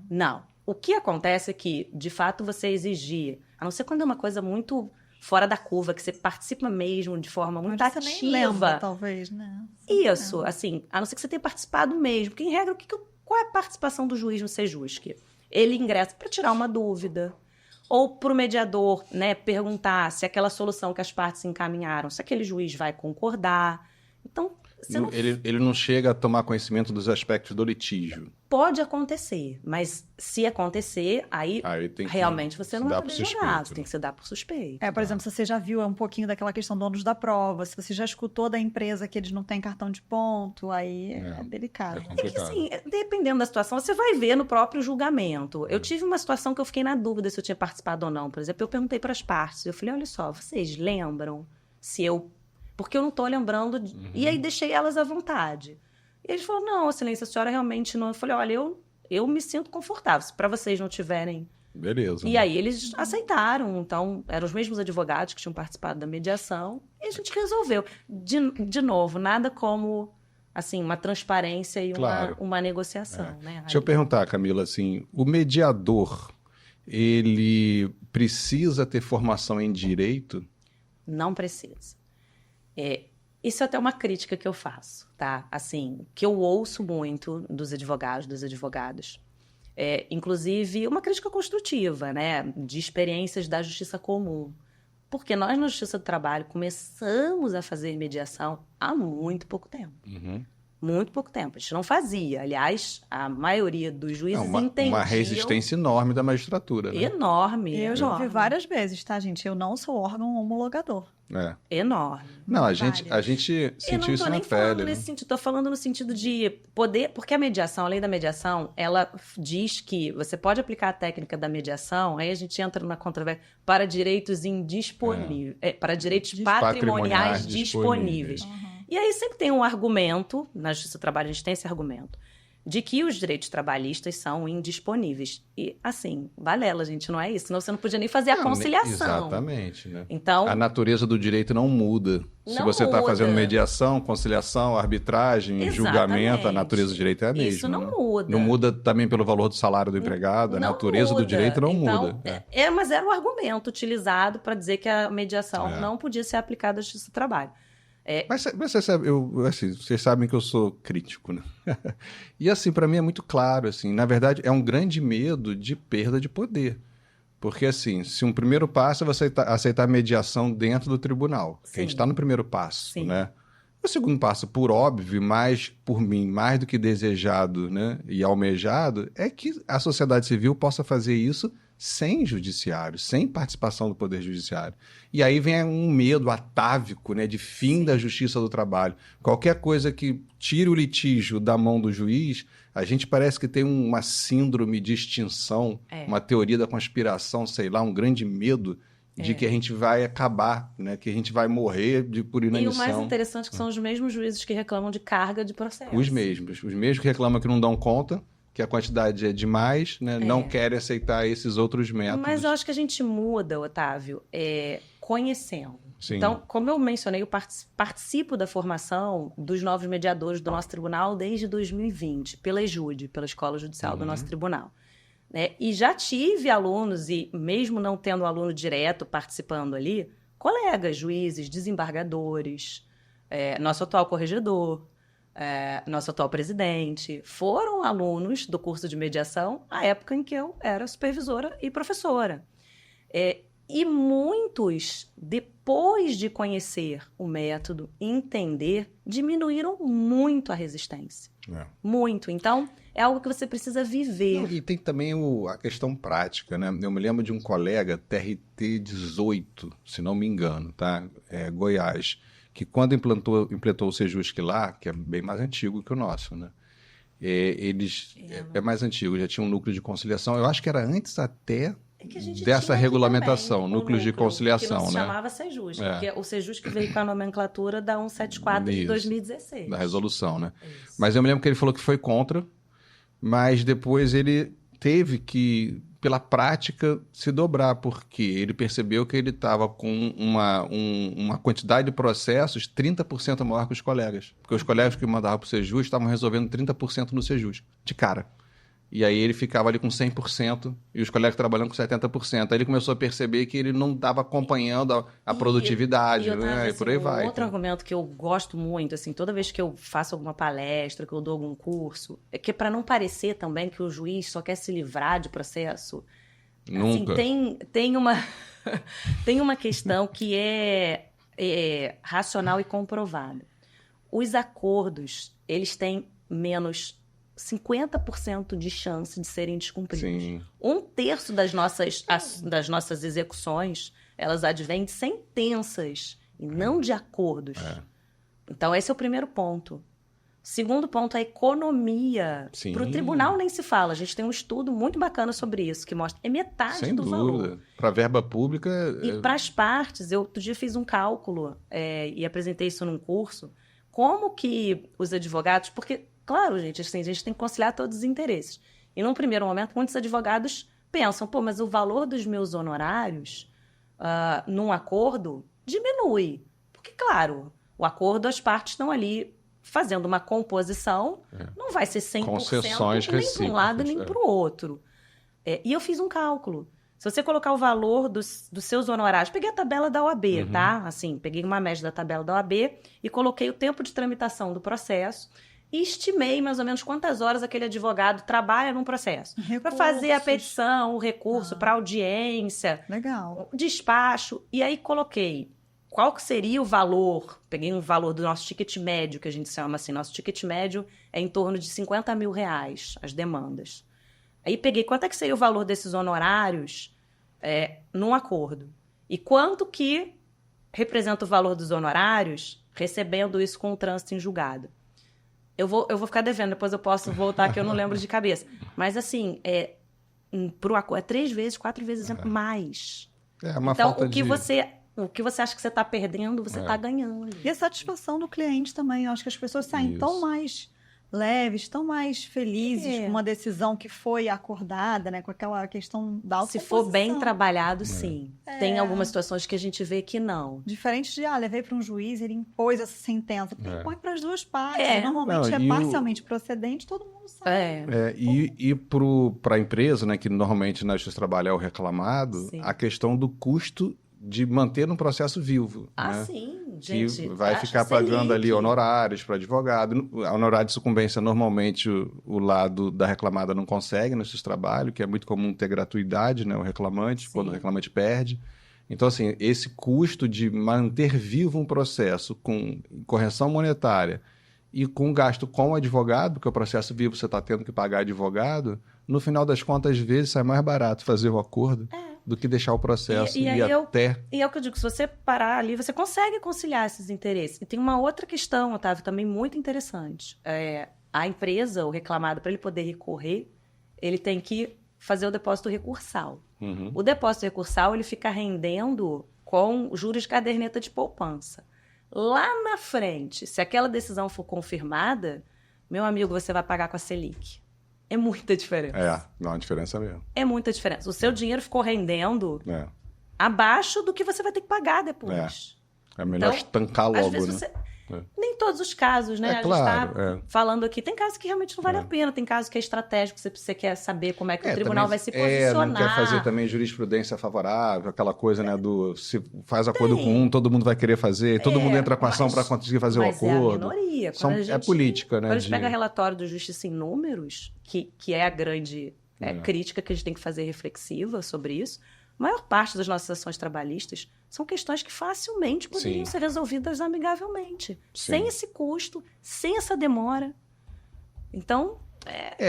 Não. O que acontece é que, de fato, você exigir, a não ser quando é uma coisa muito fora da curva, que você participa mesmo de forma muito Onde você ativa. nem lembra, talvez, né? Isso, assim, a não ser que você tenha participado mesmo. Porque, em regra, qual é a participação do juiz no SEJUS? Ele ingressa para tirar uma dúvida, ou para o mediador, né, perguntar se aquela solução que as partes encaminharam, se aquele juiz vai concordar. Então, você não... Ele não chega a tomar conhecimento dos aspectos do litígio. Pode acontecer, mas se acontecer, aí tem que realmente você não vai dar poder por jogar, suspeito, você tem que se dar por suspeito. Por exemplo, se você já viu um pouquinho daquela questão do ônus da prova, se você já escutou da empresa que eles não têm cartão de ponto, aí é delicado. É complicado. Assim, dependendo da situação, você vai ver no próprio julgamento. Eu tive uma situação que eu fiquei na dúvida se eu tinha participado ou não. Por exemplo, eu perguntei para as partes, eu falei, olha só, vocês lembram se eu... Porque eu não estou lembrando... E aí deixei elas à vontade. E eles falaram, não, excelência, a senhora realmente não... Eu falei, olha, eu me sinto confortável. Se para vocês não tiverem... Beleza. E aí eles aceitaram. Então, eram os mesmos advogados que tinham participado da mediação. E a gente resolveu. De novo, nada como, assim, uma transparência e Claro. uma negociação, né? Deixa eu perguntar, Camila, assim, o mediador, ele precisa ter formação em direito? Não precisa. Isso é até uma crítica que eu faço, tá? Assim, que eu ouço muito dos advogados, das advogadas. Inclusive, uma crítica construtiva, né? De experiências da justiça comum. Porque nós, na Justiça do Trabalho, começamos a fazer mediação há muito pouco tempo. Uhum. Muito pouco tempo. A gente não fazia. Aliás, a maioria dos juízes entendiam... Uma resistência enorme da magistratura, né? Enorme. Eu já ouvi enorme. várias vezes, tá, gente? Eu não sou órgão homologador. Enorme. Não, a gente Várias. sentiu isso Eu na não tô nem falando pele. nesse sentido, tô falando no sentido de poder, porque a mediação, a lei da mediação, ela diz que você pode aplicar a técnica da mediação, aí a gente entra na controvérsia, para direitos indisponíveis, para direitos patrimoniais disponíveis. Uhum. E aí sempre tem um argumento, na Justiça do Trabalho a gente tem esse argumento, de que os direitos trabalhistas são indisponíveis. E, assim, balela, gente, não é isso. Senão você não podia nem fazer a conciliação. Exatamente, né? Então, A natureza do direito não muda. Se Não você está muda. fazendo mediação, conciliação, arbitragem, Exatamente. julgamento, a natureza do direito é a mesma. isso não né? muda. Não muda também pelo valor do salário do empregado, a Não natureza muda. do direito não Então, muda. mas era o argumento utilizado para dizer que a mediação É. não podia ser aplicada à Justiça do Trabalho. Mas você sabe, assim, vocês sabem que eu sou crítico, né? E assim, para mim é muito claro, assim, na verdade é um grande medo de perda de poder. Porque assim, se um primeiro passo é você aceitar a mediação dentro do tribunal, que a gente Sim. está no primeiro passo, Sim. né? O segundo passo, por óbvio, mais por mim, mais do que desejado, né, e almejado, é que a sociedade civil possa fazer isso sem judiciário, sem participação do Poder Judiciário. E aí vem um medo atávico, né, de fim da justiça do trabalho. Qualquer coisa que tire o litígio da mão do juiz, a gente parece que tem uma síndrome de extinção, uma teoria da conspiração, sei lá, um grande medo de que a gente vai acabar, né, que a gente vai morrer por E inanição. o mais interessante é que são os mesmos juízes que reclamam de carga de processo. Os mesmos que reclamam que não dão conta, que a quantidade é demais, né? Não querem aceitar esses outros métodos. Mas eu acho que a gente muda, Otávio, conhecendo. Sim. Então, como eu mencionei, eu participo da formação dos novos mediadores do nosso tribunal desde 2020, pela EJUD, pela Escola Judicial do nosso tribunal. Né? E já tive alunos, e mesmo não tendo aluno direto participando ali, colegas, juízes, desembargadores, nosso atual corregedor, nosso atual presidente, foram alunos do curso de mediação à época em que eu era supervisora e professora. E muitos, depois de conhecer o método e entender, diminuíram muito a resistência. Muito. Então, é algo que você precisa viver. Não, e tem também a questão prática, né? Eu me lembro de um colega, TRT 18, se não me engano, tá? Goiás, que quando implantou o Sejusc lá, que é bem mais antigo que o nosso, né? É mais antigo, já tinha um núcleo de conciliação. Eu acho que era antes até que a gente dessa tinha aqui regulamentação, também, núcleos de conciliação, que não se né? chamava Sejusc, porque o Sejusc veio com a nomenclatura da 174 de Isso, 2016. da resolução, né? Isso. Mas eu me lembro que ele falou que foi contra, mas depois ele teve que, pela prática, se dobrar, porque ele percebeu que ele estava com uma quantidade de processos 30% maior que os colegas. Porque os colegas que mandavam para o Sejusc estavam resolvendo 30% no Sejusc, de cara. E aí ele ficava ali com 100% e os colegas trabalhando com 70%. Aí ele começou a perceber que ele não estava acompanhando a produtividade, né? E por aí vai. Outro argumento que eu gosto muito, assim, toda vez que eu faço alguma palestra, que eu dou algum curso, é que para não parecer também que o juiz só quer se livrar de processo, Nunca. Assim, tem uma questão que é racional e comprovada. Os acordos, eles têm menos 50% de chance de serem descumpridos. Sim. 1/3 das nossas execuções, elas advêm de sentenças e não de acordos. Então, esse é o primeiro ponto. Segundo ponto, a economia. Sim. Para o tribunal nem se fala. A gente tem um estudo muito bacana sobre isso, que mostra que é metade Sem do dúvida. valor. Para verba pública... E para as partes, eu outro dia fiz um cálculo e apresentei isso num curso, como que os advogados... Porque, claro, gente, assim, a gente tem que conciliar todos os interesses. E num primeiro momento, muitos advogados pensam, mas o valor dos meus honorários num acordo diminui. Porque, claro, o acordo, as partes estão ali fazendo uma composição, não vai ser 100% Concessões nem para um lado nem recíprocas, para o outro. E eu fiz um cálculo. Se você colocar o valor dos seus honorários... Peguei a tabela da OAB, tá? Assim, peguei uma média da tabela da OAB e coloquei o tempo de tramitação do processo e estimei mais ou menos quantas horas aquele advogado trabalha num processo. Para fazer a petição, o recurso, para audiência, Legal. despacho. E aí coloquei qual que seria o valor. Peguei um valor do nosso ticket médio, que a gente chama assim. Nosso ticket médio é em torno de R$50 mil, as demandas. Aí peguei quanto é que seria o valor desses honorários num acordo. E quanto que representa o valor dos honorários recebendo isso com o trânsito em julgado. Eu vou ficar devendo, depois eu posso voltar que eu não lembro de cabeça. Mas assim, pro acordo, 3 vezes, 4 vezes mais. Uma então, falta o que você acha que você está perdendo, você está ganhando. E a satisfação do cliente também. Eu acho que as pessoas saem tão mais leves, tão mais felizes com uma decisão que foi acordada, né? Com aquela questão da autocomposição. Se for bem trabalhado, sim. Tem algumas situações que a gente vê que não. Diferente de, levei para um juiz, ele impôs essa sentença. Porque impõe para as duas partes. Normalmente é parcialmente procedente, todo mundo sabe. E para a empresa, né, que normalmente na justiça trabalho é o reclamado, a questão do custo de manter um processo vivo. Né? Sim, gente. Que vai ficar pagando ali honorários para advogado. Honorário de sucumbência, normalmente o lado da reclamada não consegue no justiça trabalho, que é muito comum ter gratuidade, né, o reclamante, quando o reclamante perde. Então, assim, esse custo de manter vivo um processo com correção monetária e com gasto com o advogado, porque o processo vivo você está tendo que pagar advogado, no final das contas, às vezes, sai mais barato fazer o acordo do que deixar o processo e até... E é o que eu digo, se você parar ali, você consegue conciliar esses interesses. E tem uma outra questão, Otávio, também muito interessante. A empresa, o reclamado, para ele poder recorrer, ele tem que fazer o depósito recursal. O depósito recursal, ele fica rendendo com juros de caderneta de poupança. Lá na frente, se aquela decisão for confirmada, meu amigo, você vai pagar com a Selic. É muita diferença. Dá uma diferença mesmo. É muita diferença. O seu dinheiro ficou rendendo abaixo do que você vai ter que pagar depois. É melhor estancar logo, às vezes né? Nem todos os casos, né? Claro, a gente está falando aqui. Tem casos que realmente não vale a pena, tem casos que é estratégico, você quer saber como é que o tribunal também, vai se posicionar. Não quer fazer também jurisprudência favorável, aquela coisa, né, se faz acordo com um, todo mundo vai querer fazer, todo mundo entra com ação para conseguir fazer o acordo. É a minoria. É política, né? Quando a gente pega relatório do Justiça em Números, que é a grande crítica que a gente tem que fazer reflexiva sobre isso, a maior parte das nossas ações trabalhistas são questões que facilmente poderiam ser resolvidas amigavelmente. Sem esse custo, sem essa demora. Então...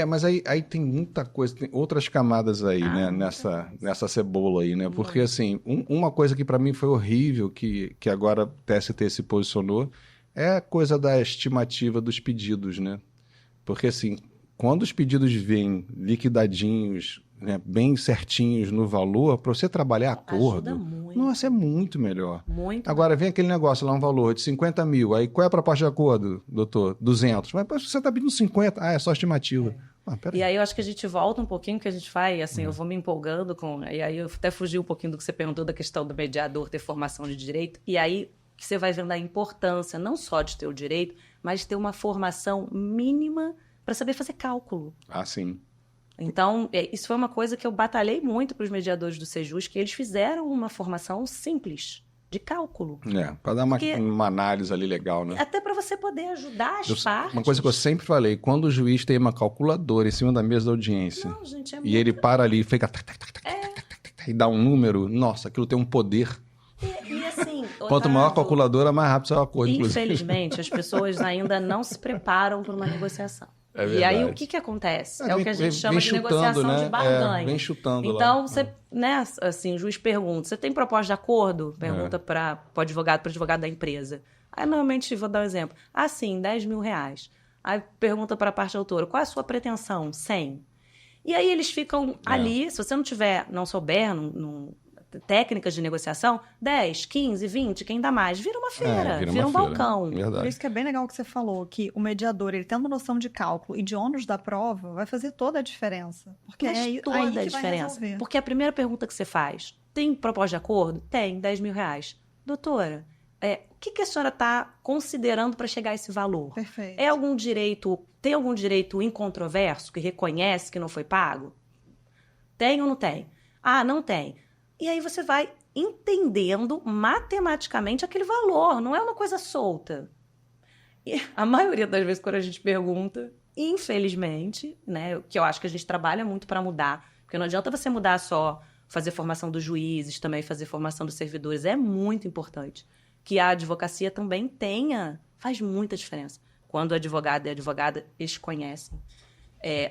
mas aí tem muita coisa, tem outras camadas aí, né? Nessa cebola aí, né? Porque, assim, uma coisa que para mim foi horrível, que agora o TST se posicionou, é a coisa da estimativa dos pedidos, né? Porque, assim, quando os pedidos vêm liquidadinhos, né, bem certinhos no valor, para você trabalhar acordo, nossa, é muito melhor. Agora, vem aquele negócio lá, um valor de 50 mil, aí qual é a proposta de acordo, doutor? 200. Mas você está pedindo 50, é só estimativa. E aí eu acho que a gente volta um pouquinho, que a gente vai, assim, eu vou me empolgando com... E aí eu até fugi um pouquinho do que você perguntou, da questão do mediador ter formação de direito, e aí que você vai vendo a importância, não só de ter o direito, mas de ter uma formação mínima para saber fazer cálculo. Sim. Então, isso foi uma coisa que eu batalhei muito para os mediadores do Sejus, que eles fizeram uma formação simples, de cálculo. Para dar uma análise ali legal, né? Até para você poder ajudar as partes. Uma coisa que eu sempre falei, quando o juiz tem uma calculadora em cima da mesa da audiência, não, gente, e ele para ali e fica... e dá um número, nossa, aquilo tem um poder. E assim... Quanto maior a calculadora, mais rápido sai o acordo, inclusive. Infelizmente, as pessoas ainda não se preparam para uma negociação. E aí, o que acontece? É o que a gente chama de negociação de barganha. Vem chutando então, lá. você, né, assim, o juiz pergunta, você tem proposta de acordo? Pergunta para o advogado da empresa. Aí, normalmente, vou dar um exemplo. Sim, 10 mil reais. Aí, pergunta para a parte autora, qual é a sua pretensão? 100. E aí, eles ficam ali, se você não souber, técnicas de negociação, 10, 15, 20, quem dá mais? Vira uma feira, vira um balcão. Verdade. Por isso que é bem legal o que você falou, que o mediador, ele tendo noção de cálculo e de ônus da prova, vai fazer toda a diferença. Porque toda a diferença. Porque a primeira pergunta que você faz, tem proposta de acordo? Tem, 10 mil reais. Doutora, o que a senhora está considerando para chegar a esse valor? Perfeito. Tem algum direito incontroverso que reconhece que não foi pago? Tem ou não tem? Ah, não tem. E aí você vai entendendo matematicamente aquele valor, não é uma coisa solta. E a maioria das vezes, quando a gente pergunta, infelizmente, né, que eu acho que a gente trabalha muito para mudar, porque não adianta você mudar só, fazer formação dos juízes, também fazer formação dos servidores, é muito importante. Que a advocacia também faz muita diferença. Quando o advogado e a advogada, eles conhecem,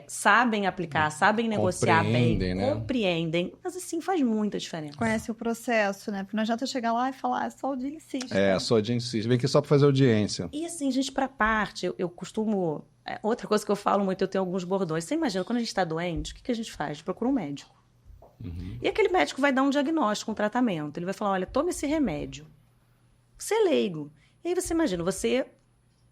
sabem aplicar, sabem negociar bem, né? Compreendem, mas assim, faz muita diferença. Conhece o processo, né? Porque não adianta chegar lá e falar, só o dia insiste. Só o dia insiste. Vem aqui só para fazer audiência. E assim, gente, para parte, eu costumo... outra coisa que eu falo muito, eu tenho alguns bordões. Você imagina, quando a gente está doente, o que a gente faz? A gente procura um médico. Uhum. E aquele médico vai dar um diagnóstico, um tratamento. Ele vai falar, olha, tome esse remédio. Você é leigo. E aí você imagina, você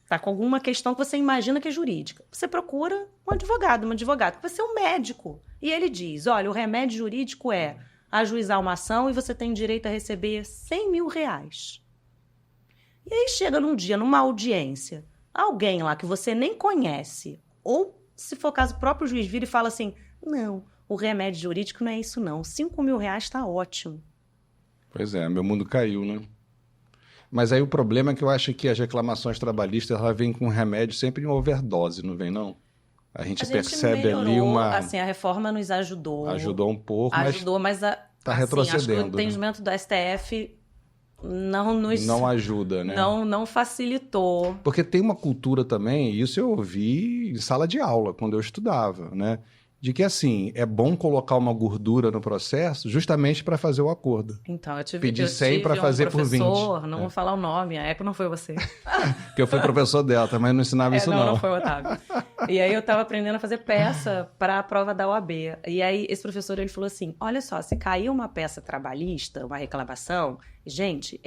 está com alguma questão que você imagina que é jurídica. Você procura um advogado, uma advogada, que vai ser um médico. E ele diz, olha, o remédio jurídico é ajuizar uma ação e você tem direito a receber R$100 mil. E aí chega num dia, numa audiência, alguém lá que você nem conhece, ou, se for caso, o próprio juiz vira e fala assim, não, o remédio jurídico não é isso não, R$5 mil está ótimo. Pois é, meu mundo caiu, né? Mas aí o problema é que eu acho que as reclamações trabalhistas, ela vem com remédio sempre em overdose, não vem não? A gente percebe melhorou, ali uma... Assim, a reforma nos ajudou. Ajudou um pouco, ajudou, mas tá retrocedendo. Acho que o entendimento do STF não ajuda, né? Não facilitou. Porque tem uma cultura também, e isso eu ouvi em sala de aula, quando eu estudava, né? De que, assim, é bom colocar uma gordura no processo justamente para fazer o acordo. Então, eu tive Pedir 100 para fazer por 20. Não vou falar o nome, a época não foi você. Porque eu fui professor dela, mas não ensinava isso não. Não foi o Otávio. E aí eu estava aprendendo a fazer peça para a prova da OAB. E aí esse professor, ele falou assim, olha só, se cair uma peça trabalhista, uma reclamação, gente,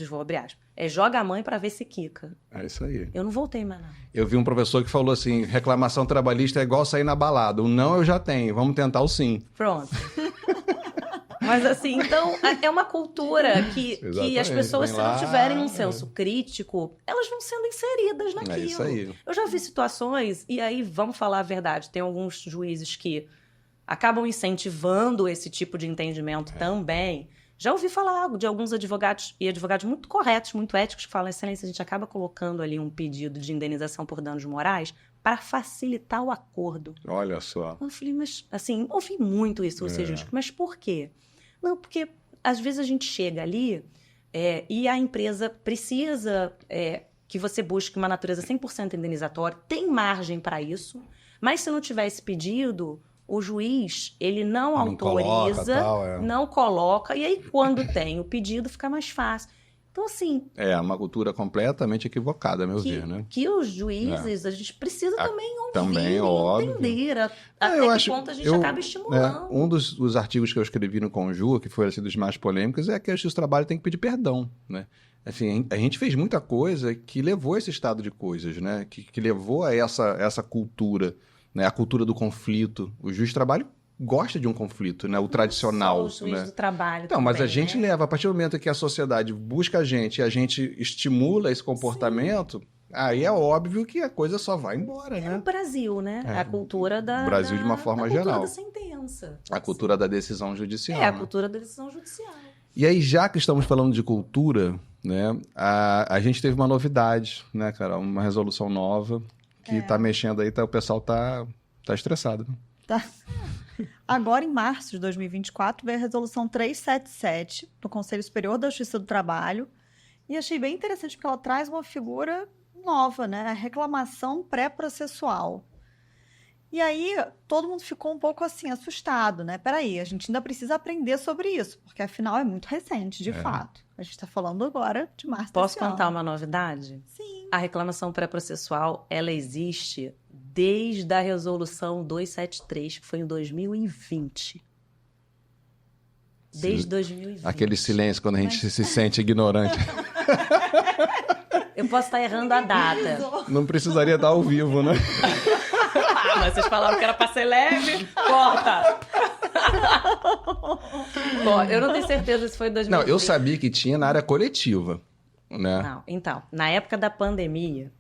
vou abrir aspas, joga a mãe para ver se quica. É isso aí. Eu não voltei mais não. Eu vi um professor que falou assim, reclamação trabalhista é igual sair na balada. O não eu já tenho, vamos tentar o sim. Pronto. Mas assim, então, é uma cultura que as pessoas, se não tiverem um senso crítico, elas vão sendo inseridas naquilo. É isso aí. Eu já vi situações, e aí, vamos falar a verdade, tem alguns juízes que acabam incentivando esse tipo de entendimento também. Já ouvi falar de alguns advogados, e advogados muito corretos, muito éticos, que falam, excelência, a gente acaba colocando ali um pedido de indenização por danos morais para facilitar o acordo. Olha só. Eu falei, mas, assim, ouvi muito isso, mas por quê? Não, porque às vezes a gente chega ali e a empresa precisa que você busque uma natureza 100% indenizatória, tem margem para isso, mas se não tiver esse pedido, o juiz, ele não autoriza, não coloca, e aí quando tem o pedido fica mais fácil. Então, assim... É uma cultura completamente equivocada, a meu ver, né? Que os juízes, a gente precisa também ouvir, também, óbvio. entender até que ponto a gente acaba estimulando. Um dos artigos que eu escrevi no Conjur, que foi assim, dos mais polêmicos, é que a justiça do trabalho tem que pedir perdão, né? Assim, a gente fez muita coisa que levou a esse estado de coisas, né? Que levou a essa cultura, né? A cultura do conflito. O juiz de trabalho gosta de um conflito, né? O tradicional. Só o juiz do trabalho. Então, mas a gente leva, a partir do momento que a sociedade busca a gente e a gente estimula esse comportamento, aí é óbvio que a coisa só vai embora, né? É o Brasil, né? A cultura da... Brasil de uma forma geral. A cultura da sentença. A cultura da decisão judicial. A cultura da decisão judicial. E aí, já que estamos falando de cultura, né? A gente teve uma novidade, né, Carol? Uma resolução nova que tá mexendo aí, o pessoal tá estressado. Tá. Agora, em março de 2024, veio a resolução 377 do Conselho Superior da Justiça do Trabalho. E achei bem interessante porque ela traz uma figura nova, né? A reclamação pré-processual. E aí, todo mundo ficou um pouco assim, assustado, né? Peraí, a gente ainda precisa aprender sobre isso, porque afinal é muito recente, de fato. A gente está falando agora de março. Posso contar uma novidade? Sim. A reclamação pré-processual, ela existe desde a resolução 273, que foi em 2020. Desde 2020. Aquele silêncio quando a gente se sente ignorante. Eu posso estar errando a data. Não precisaria estar ao vivo, né? Mas vocês falaram que era para ser leve. Corta! Bom, eu não tenho certeza se foi 2020. Não, eu sabia que tinha na área coletiva, né? Não, então, na época da pandemia,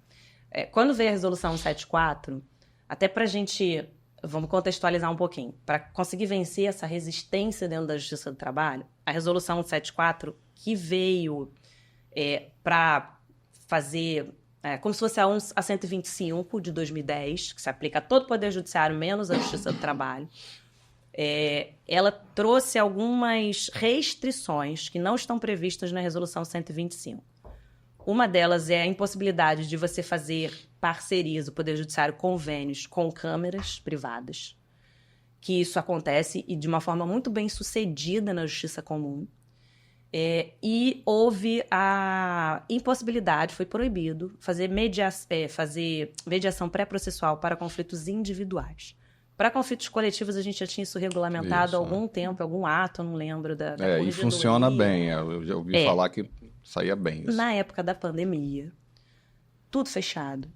quando veio a resolução 174, até para a gente vamos contextualizar um pouquinho. Para conseguir vencer essa resistência dentro da Justiça do Trabalho, a Resolução 174, que veio para fazer como se fosse a 125 de 2010, que se aplica a todo o Poder Judiciário, menos a Justiça do Trabalho, ela trouxe algumas restrições que não estão previstas na Resolução 125. Uma delas é a impossibilidade de você fazer parcerias do Poder Judiciário, convênios com câmeras privadas, que isso acontece e de uma forma muito bem sucedida na Justiça Comum. E houve a impossibilidade, foi proibido, fazer mediação pré-processual para conflitos individuais. Para conflitos coletivos, a gente já tinha isso regulamentado há algum tempo, algum ato, eu não lembro da e funciona bem, eu já ouvi falar que saía bem isso. Na época da pandemia, tudo fechado.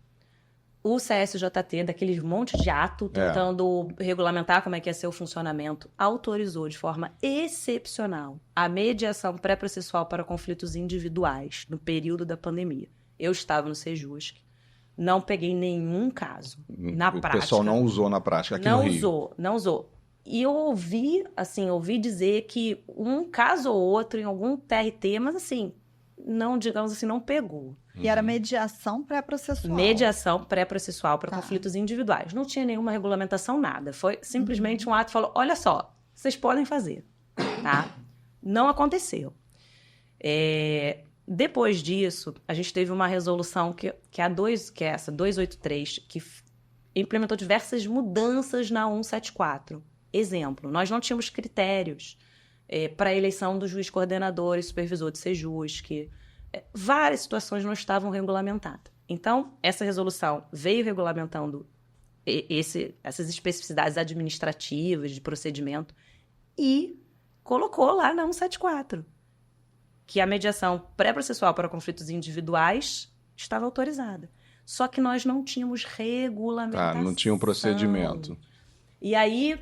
O CSJT, daqueles monte de ato, tentando regulamentar como é que ia ser o funcionamento, autorizou de forma excepcional a mediação pré-processual para conflitos individuais no período da pandemia. Eu estava no Sejusc, não peguei nenhum caso na prática. O pessoal não usou na prática aqui no Rio. Não usou. E eu ouvi dizer que um caso ou outro em algum TRT, mas assim, não, digamos assim, não pegou. E era mediação pré-processual. Mediação pré-processual para conflitos individuais. Não tinha nenhuma regulamentação, nada. Foi simplesmente um ato que falou, olha só, vocês podem fazer, tá? Não aconteceu. Depois disso, a gente teve uma resolução que é essa, 283, que implementou diversas mudanças na 174. Exemplo, nós não tínhamos critérios para a eleição do juiz coordenador e supervisor de Sejusc. Várias situações não estavam regulamentadas. Então, essa resolução veio regulamentando essas especificidades administrativas de procedimento e colocou lá na 174 que a mediação pré-processual para conflitos individuais estava autorizada. Só que nós não tínhamos regulamentação. Não tinha um procedimento. E aí,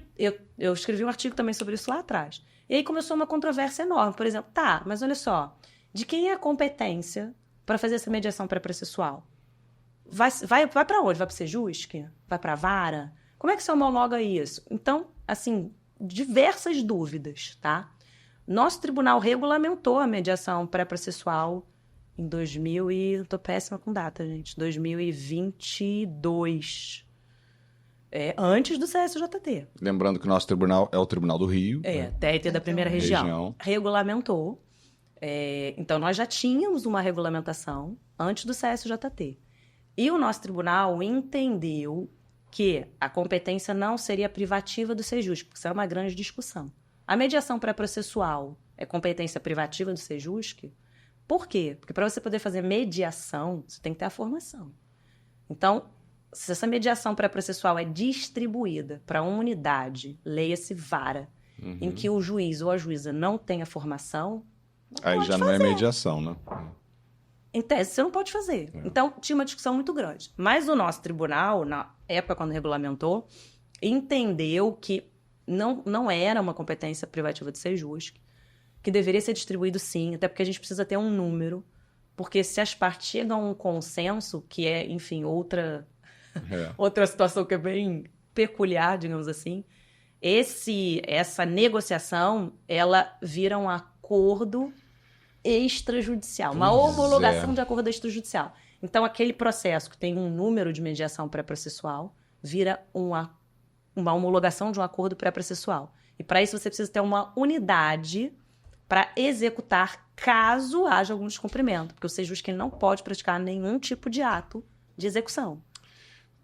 eu escrevi um artigo também sobre isso lá atrás. E aí começou uma controvérsia enorme. Por exemplo, mas olha só, de quem é a competência para fazer essa mediação pré-processual? Vai para onde? Vai para o Sejusc? Vai para a vara? Como é que você homologa isso? Então, assim, diversas dúvidas, tá? Nosso tribunal regulamentou a mediação pré-processual em 2000 e... Tô péssima com data, gente. 2022. Antes do CSJT. Lembrando que o nosso tribunal é o Tribunal do Rio. TRT da primeira região. Regulamentou. Então, nós já tínhamos uma regulamentação antes do CSJT. E o nosso tribunal entendeu que a competência não seria privativa do Sejusc, porque isso é uma grande discussão. A mediação pré-processual é competência privativa do Sejusc? Por quê? Porque para você poder fazer mediação, você tem que ter a formação. Então, se essa mediação pré-processual é distribuída para uma unidade, leia-se vara, em que o juiz ou a juíza não tem a formação, aí já não é mediação, né? Em tese, você não pode fazer. Então, tinha uma discussão muito grande. Mas o nosso tribunal, na época quando regulamentou, entendeu que não era uma competência privativa de Sejusc, que deveria ser distribuído sim, até porque a gente precisa ter um número, porque se as partes chegam a um consenso, que é, enfim, outra situação que é bem peculiar, digamos assim, essa negociação, ela vira um acordo extrajudicial, uma homologação de acordo extrajudicial. Então, aquele processo que tem um número de mediação pré-processual vira uma homologação de um acordo pré-processual. E para isso você precisa ter uma unidade para executar caso haja algum descumprimento, porque o Sejusc não pode praticar nenhum tipo de ato de execução.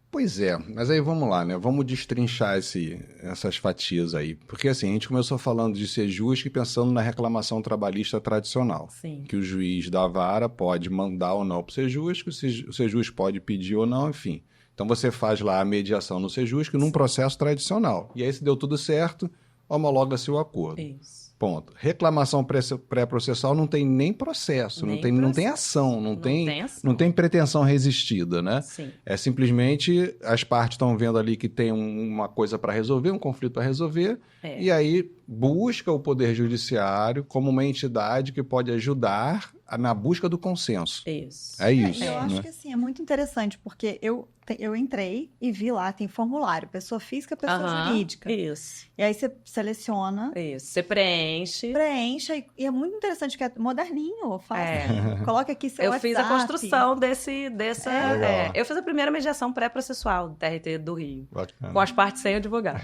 Pois é, mas aí vamos lá, né? Vamos destrinchar essas fatias aí. Porque assim, a gente começou falando de Sejusc pensando na reclamação trabalhista tradicional. Sim. Que o juiz da vara pode mandar ou não para o Sejusc, o Sejusc pode pedir ou não, enfim. Então você faz lá a mediação no Sejusc num processo tradicional. E aí, se deu tudo certo, homologa-se o acordo. Isso. Ponto. Reclamação pré-processual não tem nem processo, não tem ação, não tem pretensão resistida, né? Sim. É simplesmente as partes estão vendo ali que tem uma coisa para resolver, um conflito para resolver, e aí busca o Poder Judiciário como uma entidade que pode ajudar na busca do consenso. Isso. É isso. E eu acho que assim, é muito interessante, porque eu entrei e vi lá, tem formulário, pessoa física, pessoa jurídica. Isso. E aí você seleciona, Isso. Você preenche. preenche, e é muito interessante, que é moderninho, fácil. Coloca aqui seu Eu WhatsApp. fiz a construção dessa. Legal. Eu fiz a primeira mediação pré-processual do TRT do Rio, Bacana. com as partes sem advogado.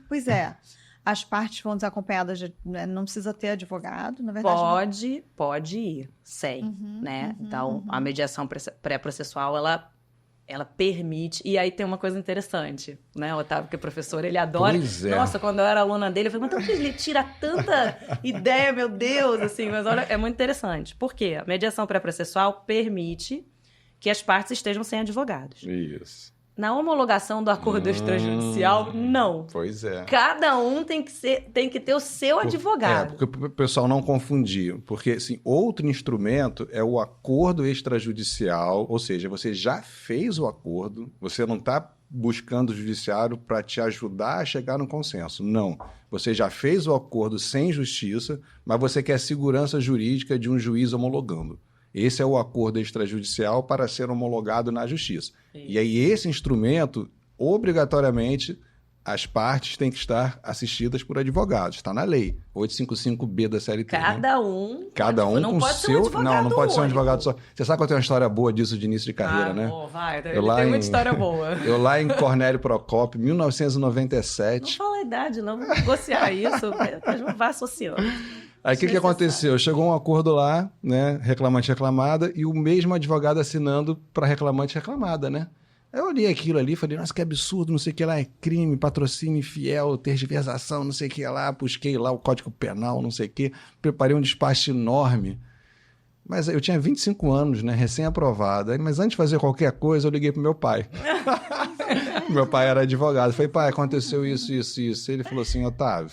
Pois é. As partes vão desacompanhadas, não precisa ter advogado, na verdade. Pode ir sem, né? Então, a mediação pré-processual, ela permite... E aí tem uma coisa interessante, né? O Otávio, que é professor, ele adora... Pois é. Nossa, quando eu era aluna dele, eu falei, mas então ele tira tanta ideia, meu Deus, assim. Mas olha, é muito interessante. Por quê? A mediação pré-processual permite que as partes estejam sem advogados. Isso. Na homologação do acordo extrajudicial, não. Pois é. Cada um tem que ter o seu advogado. Porque o pessoal não confundia. Porque, assim, outro instrumento é o acordo extrajudicial, ou seja, você já fez o acordo, você não está buscando o judiciário para te ajudar a chegar no consenso. Não. Você já fez o acordo sem justiça, mas você quer segurança jurídica de um juiz homologando. Esse é o acordo extrajudicial para ser homologado na justiça. E aí, esse instrumento, obrigatoriamente, as partes têm que estar assistidas por advogados. Está na lei, 855B da CLT. Cada um. Cada um não com pode seu... ser um não pode ser um único. advogado só. Você sabe que eu tenho uma história boa disso de início de carreira, né? Pô, vai. Eu lá Tem em- muita história boa. Eu lá em Cornélio Procópio, Não 1997. fala a idade, não. Vamos negociar isso. Mas vai associando. Aí o que aconteceu? Chegou um acordo lá, né? Reclamante reclamada, e o mesmo advogado assinando para reclamante reclamada, né? Aí eu olhei aquilo ali e falei, nossa, que absurdo, não sei o que lá, é crime, patrocínio infiel, tergiversação, não sei o que lá, busquei lá o Código Penal, não sei o que, preparei um despacho enorme. Mas eu tinha 25 anos, né? Recém-aprovado. Aí, mas antes de fazer qualquer coisa, eu liguei pro meu pai. Meu pai era advogado. Falei, pai, aconteceu isso, isso, isso. Ele falou assim, Otávio,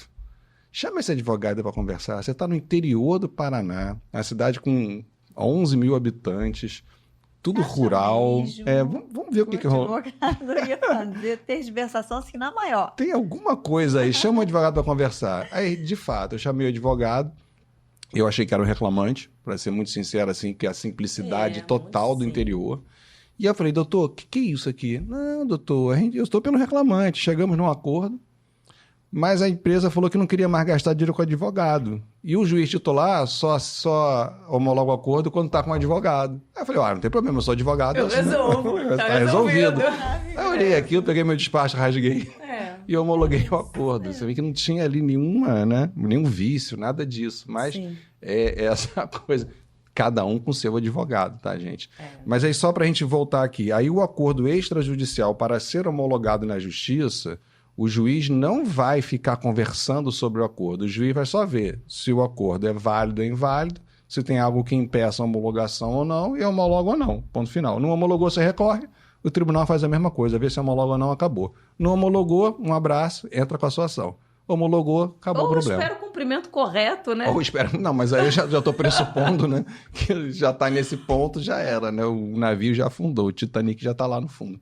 chama esse advogado para conversar. Você está no interior do Paraná, uma cidade com 11 mil habitantes, tudo Acha rural. mesmo? Vamos ver o que rolou. Eu ia fazer tergiversação assim na maior. Tem alguma coisa aí, chama o advogado para conversar. Aí, de fato, eu chamei o advogado. Eu achei que era um reclamante, para ser muito sincero, assim, que é a simplicidade total muito do sim. interior. E eu falei, doutor, o que é isso aqui? Não, doutor, eu estou pelo reclamante, chegamos num acordo, mas a empresa falou que não queria mais gastar dinheiro com advogado. E o juiz titular só homologa o acordo quando está com um advogado. Aí eu falei, não tem problema, eu sou advogado. Eu resolvo. Tá resolvido. resolvido. Aí eu olhei aquilo, peguei meu despacho, rasguei e homologuei o acordo. Você vê que não tinha ali nenhum vício, nada disso. Mas Sim. é essa coisa. Cada um com seu advogado, tá, gente? Mas aí só para a gente voltar aqui. Aí o acordo extrajudicial para ser homologado na justiça, o juiz não vai ficar conversando sobre o acordo. O juiz vai só ver se o acordo é válido ou inválido, se tem algo que impeça a homologação ou não, e homologa ou não. Ponto final. Não homologou, você recorre, o tribunal faz a mesma coisa, vê se homologa ou não, acabou. Não homologou, um abraço, entra com a sua ação. Homologou, acabou o problema. Espera o cumprimento correto, né? Ou espera, não, mas aí eu já estou pressupondo, né, que já está nesse ponto, já era, né, o navio já afundou, o Titanic já está lá no fundo.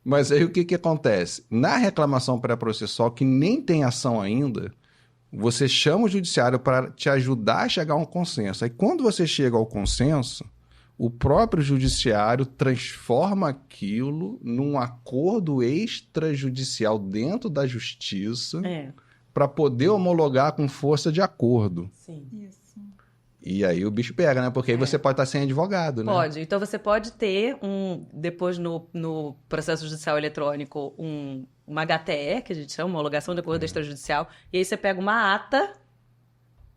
Mas aí o que acontece? Na reclamação pré-processual, que nem tem ação ainda, você chama o judiciário para te ajudar a chegar a um consenso. Aí quando você chega ao consenso, o próprio judiciário transforma aquilo num acordo extrajudicial dentro da justiça para poder homologar com força de acordo. Sim. Isso. E aí o bicho pega, né? Porque aí você pode estar sem advogado, né? Pode. Então você pode ter depois no processo judicial eletrônico, uma HTE, que a gente chama, homologação de acordo extrajudicial, e aí você pega uma ata,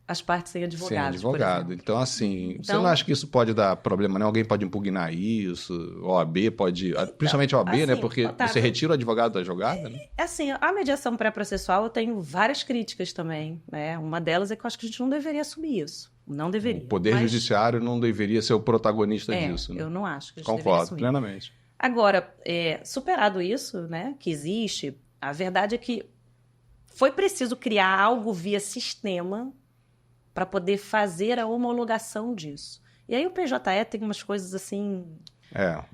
as partes sem advogado. Sem advogado. Então, assim, você Então- não acha que isso pode dar problema, né? Alguém pode impugnar isso, OAB pode... Principalmente a OAB, né? assim, Porque Otávio, você retira o advogado da jogada, né? Assim, a mediação pré-processual eu tenho várias críticas também, né? Uma delas é que eu acho que a gente não deveria assumir isso. Não deveria. O Poder Mas- Judiciário não deveria ser o protagonista disso, né? eu não acho que a gente deveria Concordo, assumir. plenamente. Agora, superado isso, né, que existe, a verdade é que foi preciso criar algo via sistema para poder fazer a homologação disso. E aí o PJE tem umas coisas assim...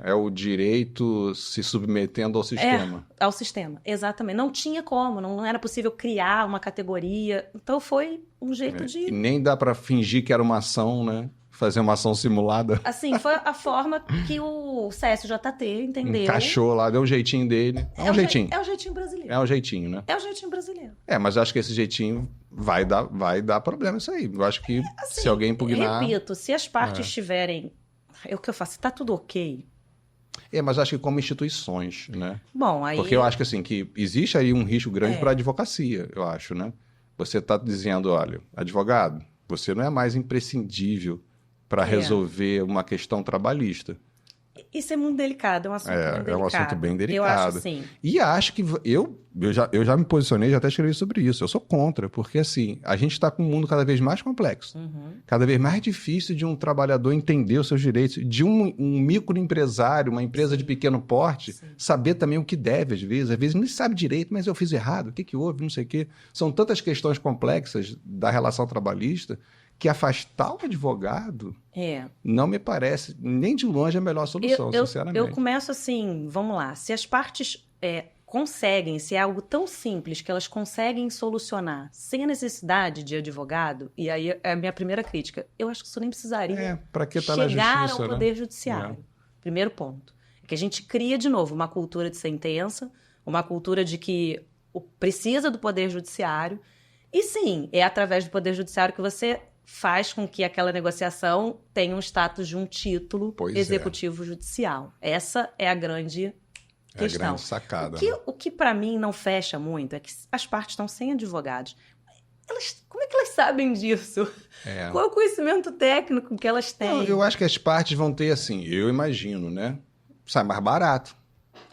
É o direito se submetendo ao sistema. Ao sistema, exatamente. Não tinha como, não era possível criar uma categoria. Então foi um jeito E de... nem dá para fingir que era uma ação, né? fazer uma ação simulada. Assim, foi a forma que o CSJT entendeu. Encaixou lá, deu um jeitinho dele. É um jeitinho. É o jeitinho brasileiro. É um jeitinho, né? É o jeitinho brasileiro. Mas eu acho que esse jeitinho vai dar problema isso aí. Eu acho que Assim, se alguém impugnar... Repito, se as partes tiverem... É o que eu faço, tá tudo ok. Mas acho que como instituições, né? Bom, aí... Porque eu acho que assim, que existe aí um risco grande para a advocacia, eu acho, né? Você está dizendo, olha, advogado, você não é mais imprescindível para resolver uma questão trabalhista. Isso é muito delicado, é um assunto bem delicado. É um assunto bem delicado. Eu acho assim. E acho que eu já me posicionei, já até escrevi sobre isso. Eu sou contra, porque assim, a gente está com um mundo cada vez mais complexo. Cada vez mais difícil de um trabalhador entender os seus direitos, de um microempresário, uma empresa de pequeno porte, saber também o que deve, às vezes nem sabe direito, mas eu fiz errado, o que houve, não sei o quê. São tantas questões complexas da relação trabalhista que afastar o advogado não me parece, nem de longe, a melhor solução, sinceramente. Eu começo assim, vamos lá, se as partes conseguem, se é algo tão simples que elas conseguem solucionar sem a necessidade de advogado, e aí é a minha primeira crítica, eu acho que isso nem precisaria pra que tá na chegar justiça, ao Poder Judiciário. Primeiro ponto. É que a gente cria, de novo, uma cultura de sentença, uma cultura de que precisa do Poder Judiciário, e sim, é através do Poder Judiciário que você faz com que aquela negociação tenha um status de um título executivo judicial. Essa é a grande questão. É a grande sacada. O que para mim não fecha muito é que as partes estão sem advogados. Como é que elas sabem disso? Qual é o conhecimento técnico que elas têm? Eu acho que as partes vão ter assim, eu imagino, né? Sai mais barato.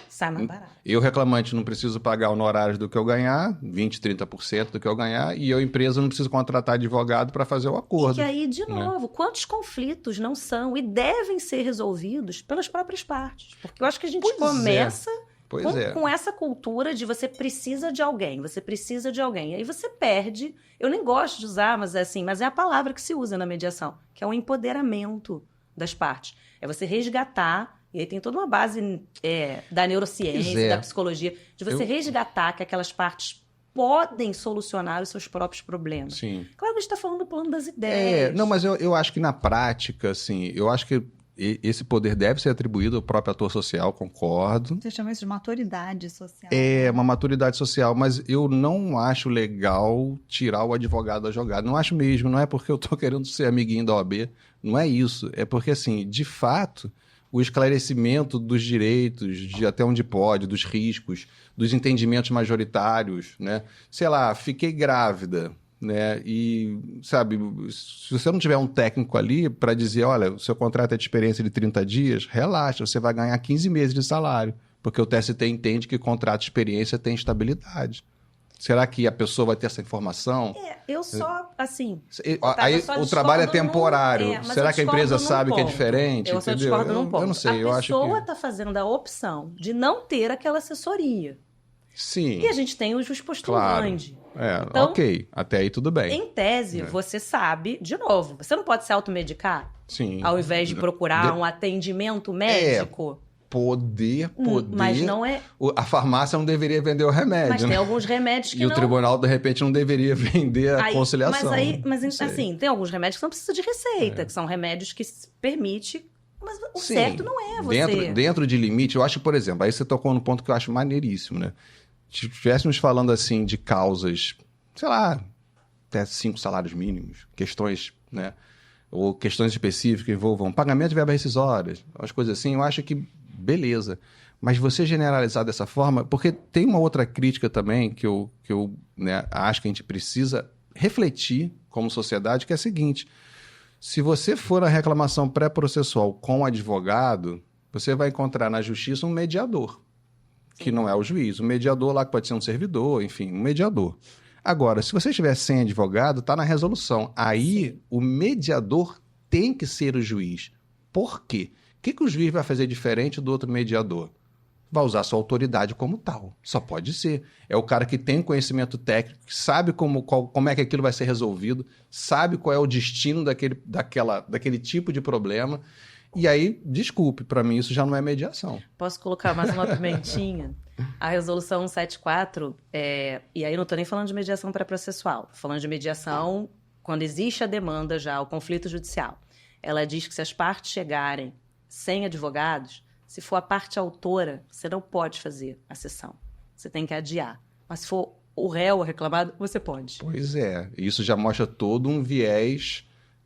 Sai mais barato. Eu, reclamante, não preciso pagar honorários do que eu ganhar, 20%, 30% do que eu ganhar, e eu, empresa, não preciso contratar advogado para fazer o acordo. E que aí, de novo, quantos conflitos não são e devem ser resolvidos pelas próprias partes? Porque eu acho que a gente começa com essa cultura de você precisa de alguém, você precisa de alguém. E aí você perde, eu nem gosto de usar, mas é a palavra que se usa na mediação, que é o empoderamento das partes. É você resgatar. E aí tem toda uma base da neurociência, da psicologia, de você resgatar que aquelas partes podem solucionar os seus próprios problemas. Sim. Claro que a gente está falando do plano das ideias. Não, mas eu acho que na prática, assim, eu acho que esse poder deve ser atribuído ao próprio ator social, concordo. Você chama isso de maturidade social. Uma maturidade social, mas eu não acho legal tirar o advogado da jogada. Não acho mesmo, não é porque eu estou querendo ser amiguinho da OAB, não é isso. É porque, assim, de fato, o esclarecimento dos direitos, de até onde pode, dos riscos, dos entendimentos majoritários, né? Sei lá, fiquei grávida, né? E, sabe, se você não tiver um técnico ali para dizer, olha, o seu contrato é de experiência de 30 dias, relaxa, você vai ganhar 15 meses de salário, porque o TST entende que contrato de experiência tem estabilidade. Será que a pessoa vai ter essa informação? Eu só, assim... Aí o trabalho é temporário. Será que a empresa sabe que é diferente? Eu só discordo num ponto. Eu não sei, eu acho que... A pessoa está fazendo a opção de não ter aquela assessoria. Sim. E a gente tem o juspostulante. Então, ok. Até aí tudo bem. Em tese, você sabe... De novo, você não pode se automedicar? Sim. Ao invés de procurar um atendimento médico? Poder. Mas não é... A farmácia não deveria vender o remédio, mas tem alguns remédios que não... E o tribunal, de repente, não deveria vender a conciliação. Mas assim, tem alguns remédios que não precisa de receita, que são remédios que permite... Mas o certo não é você... Dentro de limite, eu acho, por exemplo, aí você tocou no ponto que eu acho maneiríssimo, né? Se estivéssemos falando, assim, de causas, sei lá, até 5 salários mínimos, questões, né? Ou questões específicas que envolvam pagamento de verbas rescisórias, as coisas assim, eu acho que beleza. Mas você generalizar dessa forma... Porque tem uma outra crítica também que eu acho que a gente precisa refletir como sociedade, que é a seguinte: se você for na reclamação pré-processual com o advogado, você vai encontrar na justiça um mediador, que não é o juiz. O mediador lá que pode ser um servidor, enfim, um mediador. Agora, se você estiver sem advogado, está na resolução. Aí, o mediador tem que ser o juiz. Por quê? O que o juiz vai fazer diferente do outro mediador? Vai usar sua autoridade como tal. Só pode ser. É o cara que tem conhecimento técnico, que sabe como é que aquilo vai ser resolvido, sabe qual é o destino daquele tipo de problema. E aí, desculpe, para mim isso já não é mediação. Posso colocar mais uma pimentinha? A resolução 174, e aí não estou nem falando de mediação pré-processual, estou falando de mediação quando existe a demanda já, o conflito judicial. ela diz que se as partes chegarem sem advogados, se for a parte autora, você não pode fazer a sessão. Você tem que adiar. Mas se for o réu, o reclamado, você pode. Pois é. Isso já mostra todo um viés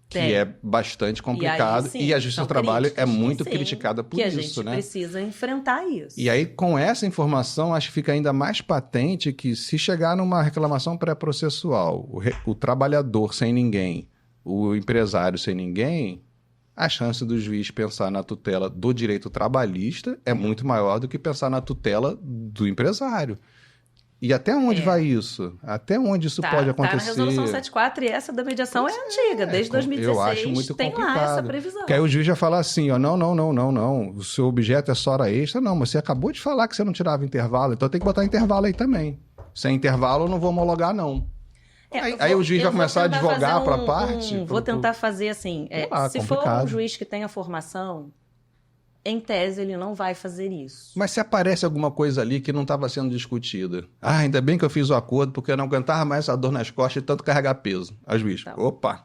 que é bastante complicado. E a Justiça do Trabalho é muito criticada por isso, né? Que a gente precisa enfrentar isso. E aí, com essa informação, acho que fica ainda mais patente que se chegar numa reclamação pré-processual, o trabalhador sem ninguém, o empresário sem ninguém, a chance do juiz pensar na tutela do direito trabalhista é muito maior do que pensar na tutela do empresário. E até onde vai isso? Até onde isso pode acontecer? Tá na Resolução 74 e essa da mediação é antiga, desde 2016. Eu acho muito tem complicado. Lá essa previsão. Porque aí o juiz já fala assim, ó, não, o seu objeto é só hora extra. Não, mas você acabou de falar que você não tirava intervalo, então tem que botar intervalo aí também. Sem intervalo eu não vou homologar, não. Aí o juiz vai começar a advogar para a parte? Vou tentar fazer assim, se complicado. for um juiz que tenha formação, em tese, ele não vai fazer isso. Mas se aparece alguma coisa ali que não estava sendo discutida. Ainda bem que eu fiz o acordo, porque eu não aguentava mais essa dor nas costas e tanto carregar peso. A juiz, opa.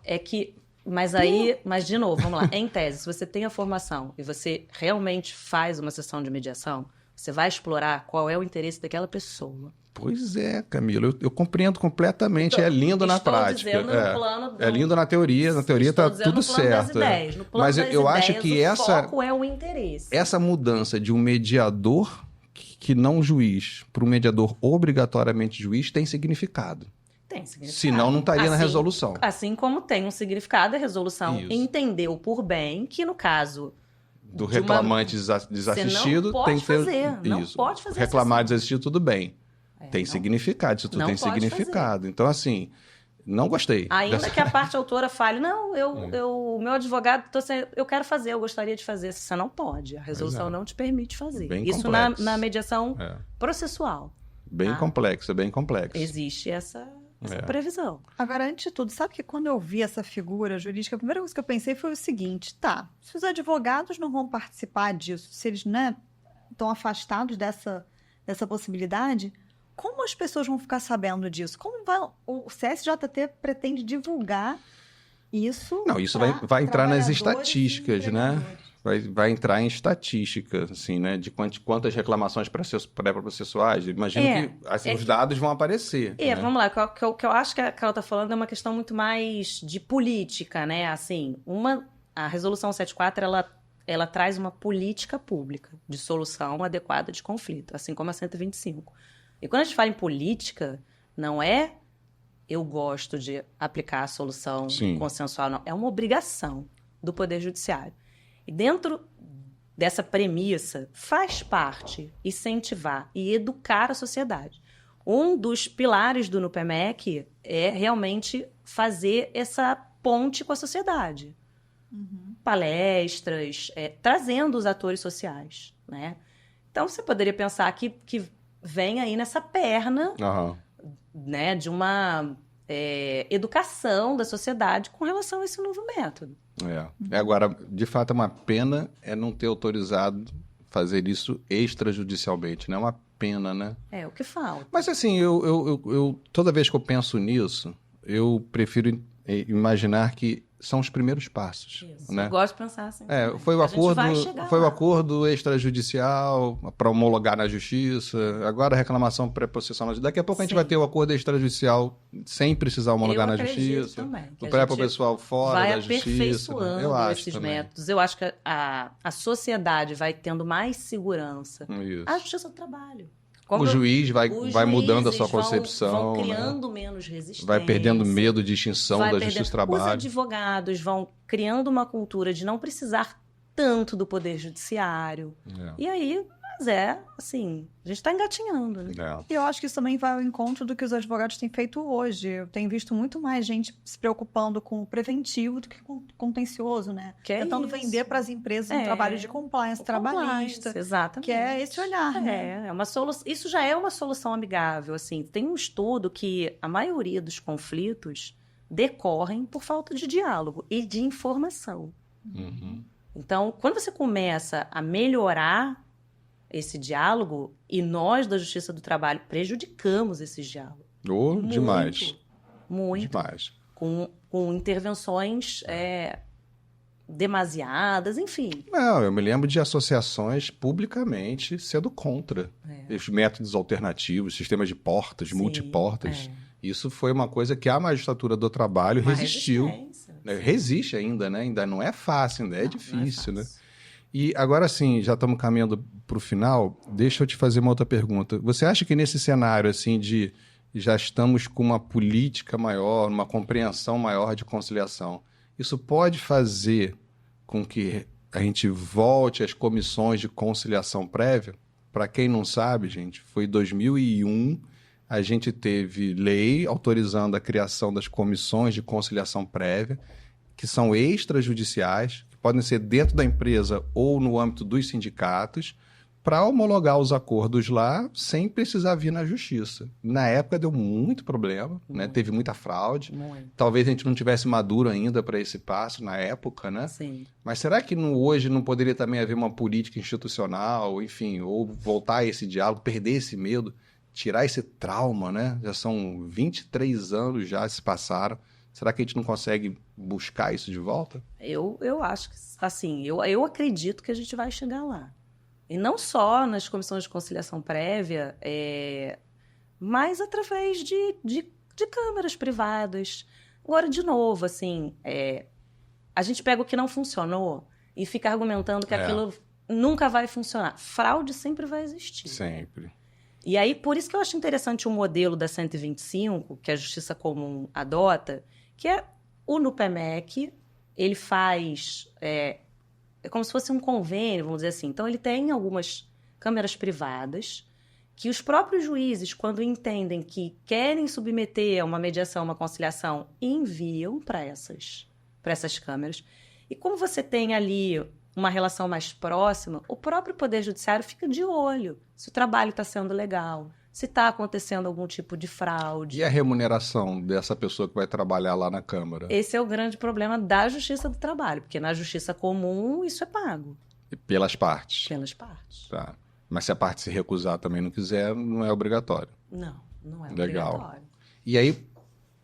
Mas de novo, vamos lá. Em tese, se você tem a formação e você realmente faz uma sessão de mediação, você vai explorar qual é o interesse daquela pessoa. Pois é, Camila, eu compreendo completamente, então, é lindo na prática. É lindo na teoria está tudo certo. Mas eu acho que o foco é o interesse. Essa mudança de um mediador que não juiz para um mediador obrigatoriamente juiz tem significado. Tem significado. Senão não estaria na resolução. Assim como tem um significado, a resolução entendeu por bem que no caso do reclamante desassistido tem que ter não pode fazer reclamar desassistido, tudo bem. Tem significado, isso tudo tem significado. Fazer. Então, assim, não gostei. Ainda que a parte autora fale, não, o meu advogado, eu quero fazer, eu gostaria de fazer. Você não pode, a resolução não te permite fazer. Bem isso na mediação processual. Bem complexo, bem complexo. Existe essa previsão. Agora, antes de tudo, sabe que quando eu vi essa figura jurídica, a primeira coisa que eu pensei foi o seguinte, se os advogados não vão participar disso, se eles estão afastados dessa possibilidade, como as pessoas vão ficar sabendo disso? Como o CSJT pretende divulgar isso? Não, isso vai entrar nas estatísticas, né? Vai entrar em estatística, assim, né? De quantas reclamações pré-processuais. Imagino que os dados vão aparecer. Né? Vamos lá. O que eu acho que ela está falando é uma questão muito mais de política, né? Assim, a Resolução 74, ela traz uma política pública de solução adequada de conflito, assim como a 125. E quando a gente fala em política, não é eu gosto de aplicar a solução consensual, não. É uma obrigação do Poder Judiciário. E dentro dessa premissa, faz parte incentivar e educar a sociedade. Um dos pilares do NUPEMEC é realmente fazer essa ponte com a sociedade. Palestras, trazendo os atores sociais, né? Então, você poderia pensar que vem aí nessa perna né, de uma educação da sociedade com relação a esse novo método. Agora, de fato, é uma pena não ter autorizado fazer isso extrajudicialmente, né? É uma pena, né? É o que falta. Mas, assim, eu toda vez que eu penso nisso, eu prefiro imaginar que são os primeiros passos. Isso, né? Eu gosto de pensar assim. Foi o acordo extrajudicial para homologar na justiça, agora a reclamação pré-processual. Daqui a pouco a gente vai ter o acordo extrajudicial sem precisar homologar na justiça. O pré-processual fora da justiça. Eu acho esses métodos. Eu acho que a sociedade vai tendo mais segurança. Isso. A justiça do trabalho. O juiz vai mudando a sua concepção. Vão criando menos resistência. Vai perdendo medo de extinção da justiça do trabalho. Os advogados vão criando uma cultura de não precisar tanto do Poder Judiciário. E aí, assim, a gente está engatinhando. Né? E eu acho que isso também vai ao encontro do que os advogados têm feito hoje. Eu tenho visto muito mais gente se preocupando com o preventivo do que com o contencioso, né? Tentando vender para as empresas um trabalho de compliance trabalhista. Exatamente. Que é esse olhar, né? Isso já é uma solução amigável. Assim, tem um estudo que a maioria dos conflitos decorrem por falta de diálogo e de informação. Então, quando você começa a melhorar esse diálogo, e nós da Justiça do Trabalho prejudicamos esse diálogo. Demais. Muito. Demais. Com intervenções demasiadas, enfim. Não, eu me lembro de associações publicamente sendo contra os métodos alternativos, sistemas de portas, de Sim, multiportas. Isso foi uma coisa que a magistratura do trabalho resistiu. Resiste ainda, né? Ainda não é fácil, ainda é difícil, né? E agora sim, já estamos caminhando para o final, deixa eu te fazer uma outra pergunta. Você acha que nesse cenário assim de já estamos com uma política maior, uma compreensão maior de conciliação, isso pode fazer com que a gente volte às comissões de conciliação prévia? Para quem não sabe, gente, foi em 2001 a gente teve lei autorizando a criação das comissões de conciliação prévia, que são extrajudiciais, que podem ser dentro da empresa ou no âmbito dos sindicatos, para homologar os acordos lá sem precisar vir na justiça. Na época deu muito problema, né? Teve muita fraude. Talvez a gente não tivesse maduro ainda para esse passo na época, né? Sim. Mas será que hoje não poderia também haver uma política institucional, enfim, ou voltar a esse diálogo, perder esse medo, tirar esse trauma, né? Já são 23 anos já se passaram. Será que a gente não consegue buscar isso de volta? Eu acho que, assim, eu acredito que a gente vai chegar lá. E não só nas comissões de conciliação prévia, mas através de câmaras privadas. Agora, de novo, assim, a gente pega o que não funcionou e fica argumentando que aquilo nunca vai funcionar. Fraude sempre vai existir. Sempre. E aí, por isso que eu acho interessante o modelo da 125, que a Justiça Comum adota, que é o NUPEMEC, ele faz... É como se fosse um convênio, vamos dizer assim. Então, ele tem algumas câmaras privadas que os próprios juízes, quando entendem que querem submeter a uma mediação, uma conciliação, enviam para essas câmaras. E como você tem ali uma relação mais próxima, o próprio Poder Judiciário fica de olho se o trabalho está sendo legal, se está acontecendo algum tipo de fraude. E a remuneração dessa pessoa que vai trabalhar lá na Câmara? Esse é o grande problema da Justiça do Trabalho, porque na Justiça Comum isso é pago. E pelas partes? Pelas partes. Tá. Mas se a parte se recusar também não quiser, não é obrigatório? Não é Legal. obrigatório. E aí,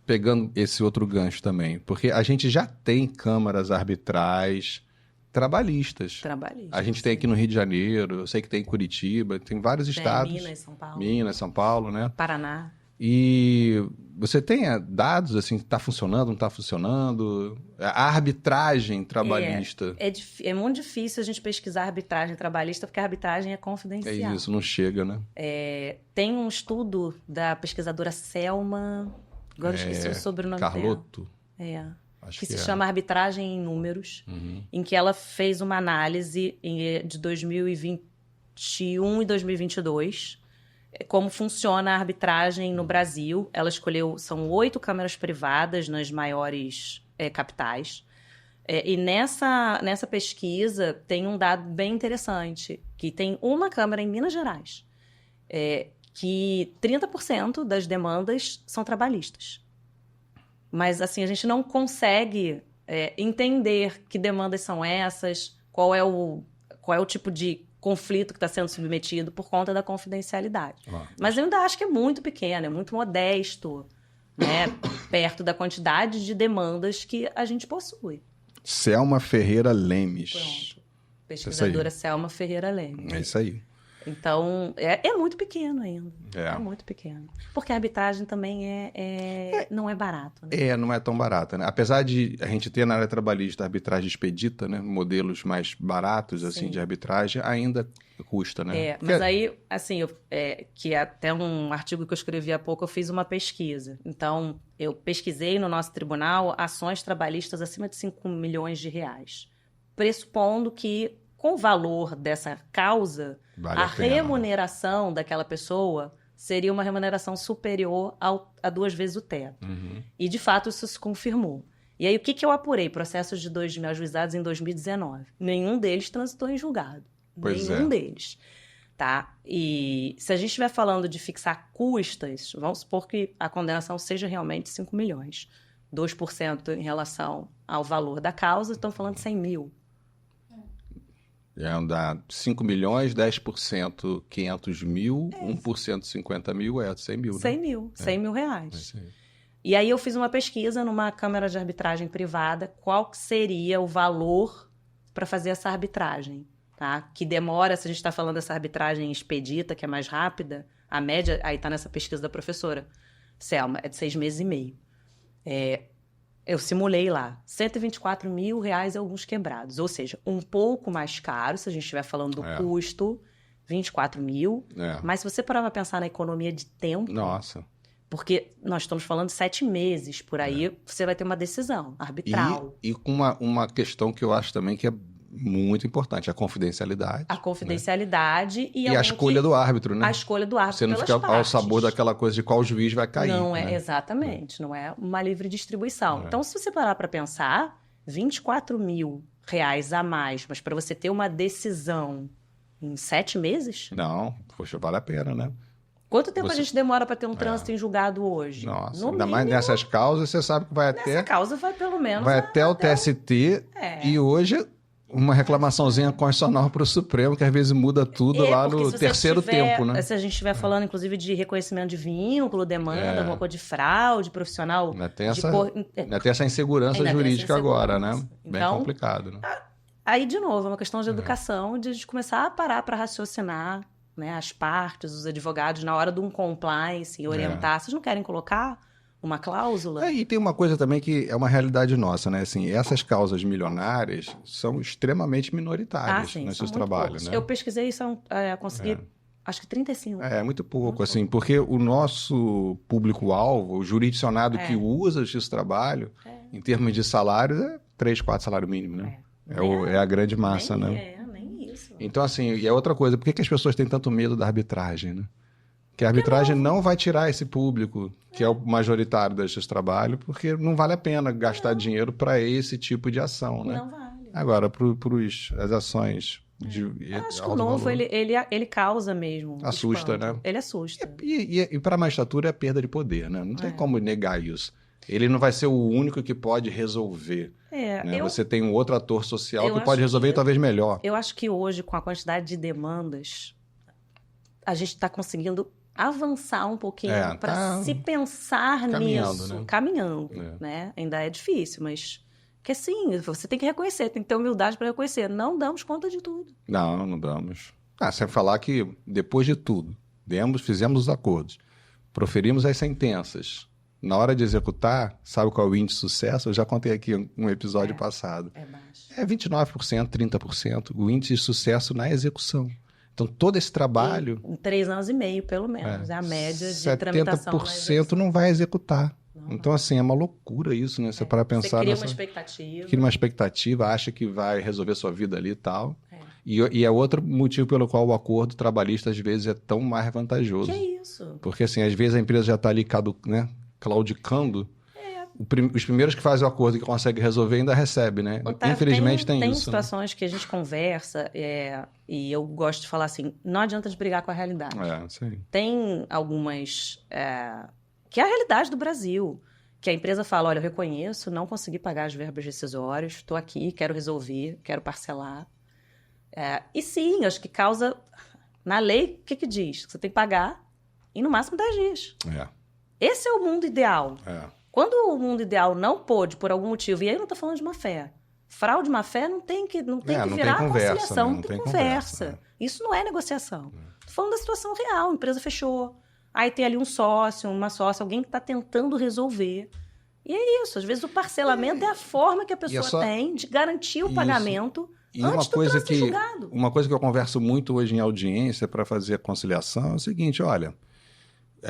pegando esse outro gancho também, porque a gente já tem câmaras arbitrais trabalhistas. A gente tem aqui no Rio de Janeiro, eu sei que tem em Curitiba, tem vários estados. Minas, São Paulo. Minas, São Paulo, né? Paraná. E você tem dados, assim, está funcionando, não está funcionando? A arbitragem trabalhista. É muito difícil a gente pesquisar arbitragem trabalhista, porque a arbitragem é confidencial. É isso, não chega, né? Tem um estudo da pesquisadora Selma, agora eu esqueci o sobrenome Carlotto? dela. Acho que se chama Arbitragem em Números, em que ela fez uma análise de 2021 e 2022, como funciona a arbitragem no Brasil. Ela escolheu, são 8 câmaras privadas nas maiores capitais, e nessa pesquisa tem um dado bem interessante, que tem uma câmara em Minas Gerais, que 30% das demandas são trabalhistas. Mas, assim, a gente não consegue entender que demandas são essas, qual é o tipo de conflito que está sendo submetido por conta da confidencialidade. Mas eu ainda acho que é muito pequeno, é muito modesto, né? Perto da quantidade de demandas que a gente possui. Selma Ferreira Lemes. Pronto. Pesquisadora Selma Ferreira Lemes. É isso aí. Então, é muito pequeno ainda. É muito pequeno. Porque a arbitragem também não é barato. Né? Não é tão barata, né? Apesar de a gente ter na área trabalhista a arbitragem expedita, né? Modelos mais baratos, assim, de arbitragem, ainda custa, né? Mas aí, assim, que até um artigo que eu escrevi há pouco, eu fiz uma pesquisa. Então, eu pesquisei no nosso tribunal ações trabalhistas acima de 5 milhões de reais. Pressupondo que, com o valor dessa causa, a remuneração daquela pessoa seria uma remuneração superior a 2 vezes o teto. E, de fato, isso se confirmou. E aí, o que eu apurei? Processos de ajuizados em 2019. Nenhum deles transitou em julgado. Nenhum deles. Tá? E se a gente estiver falando de fixar custas, vamos supor que a condenação seja realmente 5 milhões. 2% em relação ao valor da causa, estamos falando de 100 mil. Dá 5 milhões, 10%, 500 mil, 1%, 50 mil, 100 mil, né? 100 mil, 100 mil reais. E aí eu fiz uma pesquisa numa câmara de arbitragem privada, qual que seria o valor para fazer essa arbitragem, tá? Que demora, se a gente está falando dessa arbitragem expedita, que é mais rápida, a média, aí está nessa pesquisa da professora Selma, é de 6 meses e meio. Eu simulei lá, R$124 mil e alguns quebrados, ou seja, um pouco mais caro, se a gente estiver falando do custo, 24 mil, mas se você parar para pensar na economia de tempo... Nossa... Porque nós estamos falando de 7 meses, por aí você vai ter uma decisão arbitral. E com uma questão que eu acho também que é muito importante, a confidencialidade. A confidencialidade, né? E a escolha do árbitro, né? A escolha do árbitro. Você não fica ao sabor daquela coisa de qual juiz vai cair. Não é, né? exatamente, não é uma livre distribuição. Então, se você parar para pensar, R$24 mil a mais, mas para você ter uma decisão em 7 meses? Não, poxa, vale a pena, né? Quanto tempo a gente demora para ter um trânsito em julgado hoje? Nossa, ainda mais nessas causas, você sabe que vai até... Nessa causa vai pelo menos... Vai até o TST e hoje uma reclamaçãozinha constitucional para o Supremo, que às vezes muda tudo lá no terceiro tempo, né? Se a gente estiver falando, inclusive, de reconhecimento de vínculo, demanda, alguma coisa de fraude profissional... Ainda tem essa insegurança jurídica agora, né? Bem complicado, né? Aí, de novo, é uma questão de educação, de a gente começar a parar para raciocinar, né, as partes, os advogados, na hora de um compliance, e orientar. Vocês não querem colocar uma cláusula? E tem uma coisa também que é uma realidade nossa, né? Assim, essas causas milionárias são extremamente minoritárias nos seus trabalhos, né? Eu pesquisei isso, consegui, acho que 35. É muito pouco, assim, porque o nosso público-alvo, o jurisdicionado que usa o X-Trabalho, em termos de salários, é 3, 4 salário mínimo, né? É a grande massa, né? Então, assim, e é outra coisa, por que as pessoas têm tanto medo da arbitragem, né? Que a arbitragem não vai tirar esse público, que é o majoritário desses trabalhos, porque não vale a pena gastar dinheiro para esse tipo de ação, né? Não vale. Agora, para as ações de... Eu acho que o novo, ele causa mesmo. Assusta, espanto. né? Ele assusta. E para a magistratura é perda de poder, né? Não tem como negar isso. Ele não vai ser o único que pode resolver. Né? Você tem um outro ator social que pode resolver e talvez melhor. Eu acho que hoje, com a quantidade de demandas, a gente está conseguindo avançar um pouquinho para se pensar nisso. Né? Caminhando. Né? Ainda é difícil, mas... Que assim, você tem que reconhecer, tem que ter humildade para reconhecer. Não damos conta de tudo. Não damos. Sem falar que, depois de tudo, fizemos os acordos, proferimos as sentenças... Na hora de executar, sabe qual é o índice de sucesso? Eu já contei aqui um episódio passado. É baixo. É 29%, 30%, o índice de sucesso na execução. Então, todo esse trabalho... Em 3 anos e meio, pelo menos. É a média de tramitação. 70% não vai executar. Então, assim, é uma loucura isso, né? Você para pensar... Você cria uma expectativa. Cria uma expectativa, acha que vai resolver sua vida ali e tal. E é outro motivo pelo qual o acordo trabalhista, às vezes, é tão mais vantajoso. Que é isso? Porque, assim, às vezes a empresa já está ali né? Claudicando, os primeiros que fazem o acordo e que conseguem resolver ainda recebem, né? Otávio, infelizmente tem isso. Tem situações que a gente conversa e eu gosto de falar assim, não adianta de brigar com a realidade. Sim. Tem algumas... que é a realidade do Brasil, que a empresa fala, olha, eu reconheço, não consegui pagar as verbas rescisórias, estou aqui, quero resolver, quero parcelar. E sim, acho que causa... Na lei, o que diz? Você tem que pagar em no máximo 10 dias. Esse é o mundo ideal. Quando o mundo ideal não pôde, por algum motivo, e aí eu não estou falando de má fé. Fraude, má fé, não tem que virar conciliação, não tem conversa. Isso não é negociação. Estou falando da situação real, a empresa fechou. Aí tem ali um sócio, uma sócia, alguém que está tentando resolver. E é isso, às vezes o parcelamento é a forma que a pessoa tem de garantir o pagamento antes do trânsito ser julgado. Uma coisa que eu converso muito hoje em audiência para fazer a conciliação é o seguinte, olha...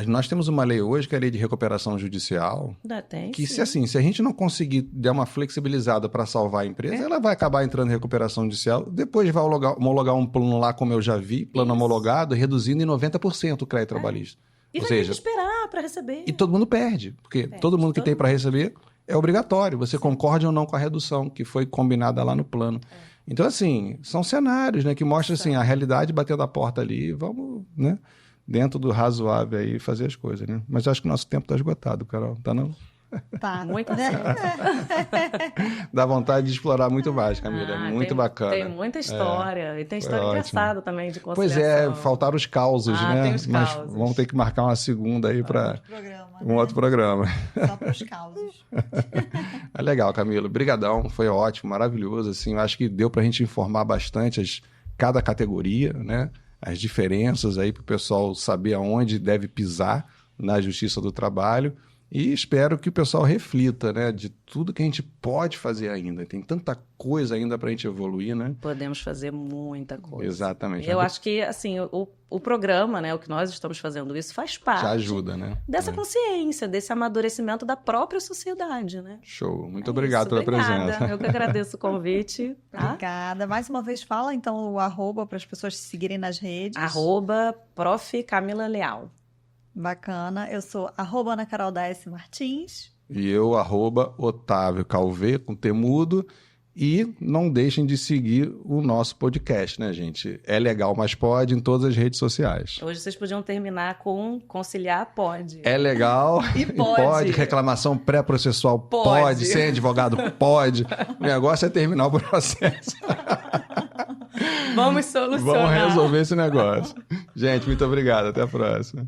Nós temos uma lei hoje, que é a Lei de Recuperação Judicial, que se a gente não conseguir dar uma flexibilizada para salvar a empresa, ela vai acabar entrando em recuperação judicial, depois vai homologar um plano lá, como eu já vi, plano homologado, reduzindo em 90% o crédito trabalhista. E vai ter que esperar para receber. E todo mundo perde, porque todo mundo que tem para receber é obrigatório, você concorde ou não com a redução que foi combinada lá no plano. Então, assim, são cenários, né, que mostram assim, a realidade batendo a porta ali, vamos, né? Dentro do razoável aí fazer as coisas, né? Mas acho que o nosso tempo está esgotado, Carol. Tá não? Tá. Muito né? Dá vontade de explorar muito mais, Camila. É muito bacana. Tem muita história. E tem história ótimo. engraçada também de Pois conciliação. faltaram os causos, né? Tem os Mas causos. vamos ter que marcar uma segunda aí para Programa, um outro programa. Só para os causos. É legal, Camilo. Brigadão, foi ótimo, maravilhoso. Assim, eu acho que deu para a gente informar bastante cada categoria, né? As diferenças aí para o pessoal saber aonde deve pisar na Justiça do Trabalho. E espero que o pessoal reflita, né, de tudo que a gente pode fazer ainda. Tem tanta coisa ainda para a gente evoluir, né? Podemos fazer muita coisa. Exatamente. Eu acho que, assim, o programa, né, o que nós estamos fazendo isso, faz parte já ajuda, né? dessa consciência, desse amadurecimento da própria sociedade, né? Show. Muito obrigado pela Obrigada. presença. Eu que agradeço o convite. Tá? Obrigada. Mais uma vez, fala então o arroba para as pessoas te seguirem nas redes. @Prof. Camila Leal. Bacana. Eu sou @Ana Carol da S. Martins. E eu, @Otávio Calvê, com temudo. E não deixem de seguir o nosso podcast, né, gente? É legal, mas pode em todas as redes sociais. Hoje vocês podiam terminar com conciliar pode. É legal E pode. Reclamação pré-processual pode. Sem advogado pode. O negócio é terminar o processo. Vamos solucionar. Vamos resolver esse negócio. Gente, muito obrigado. Até a próxima.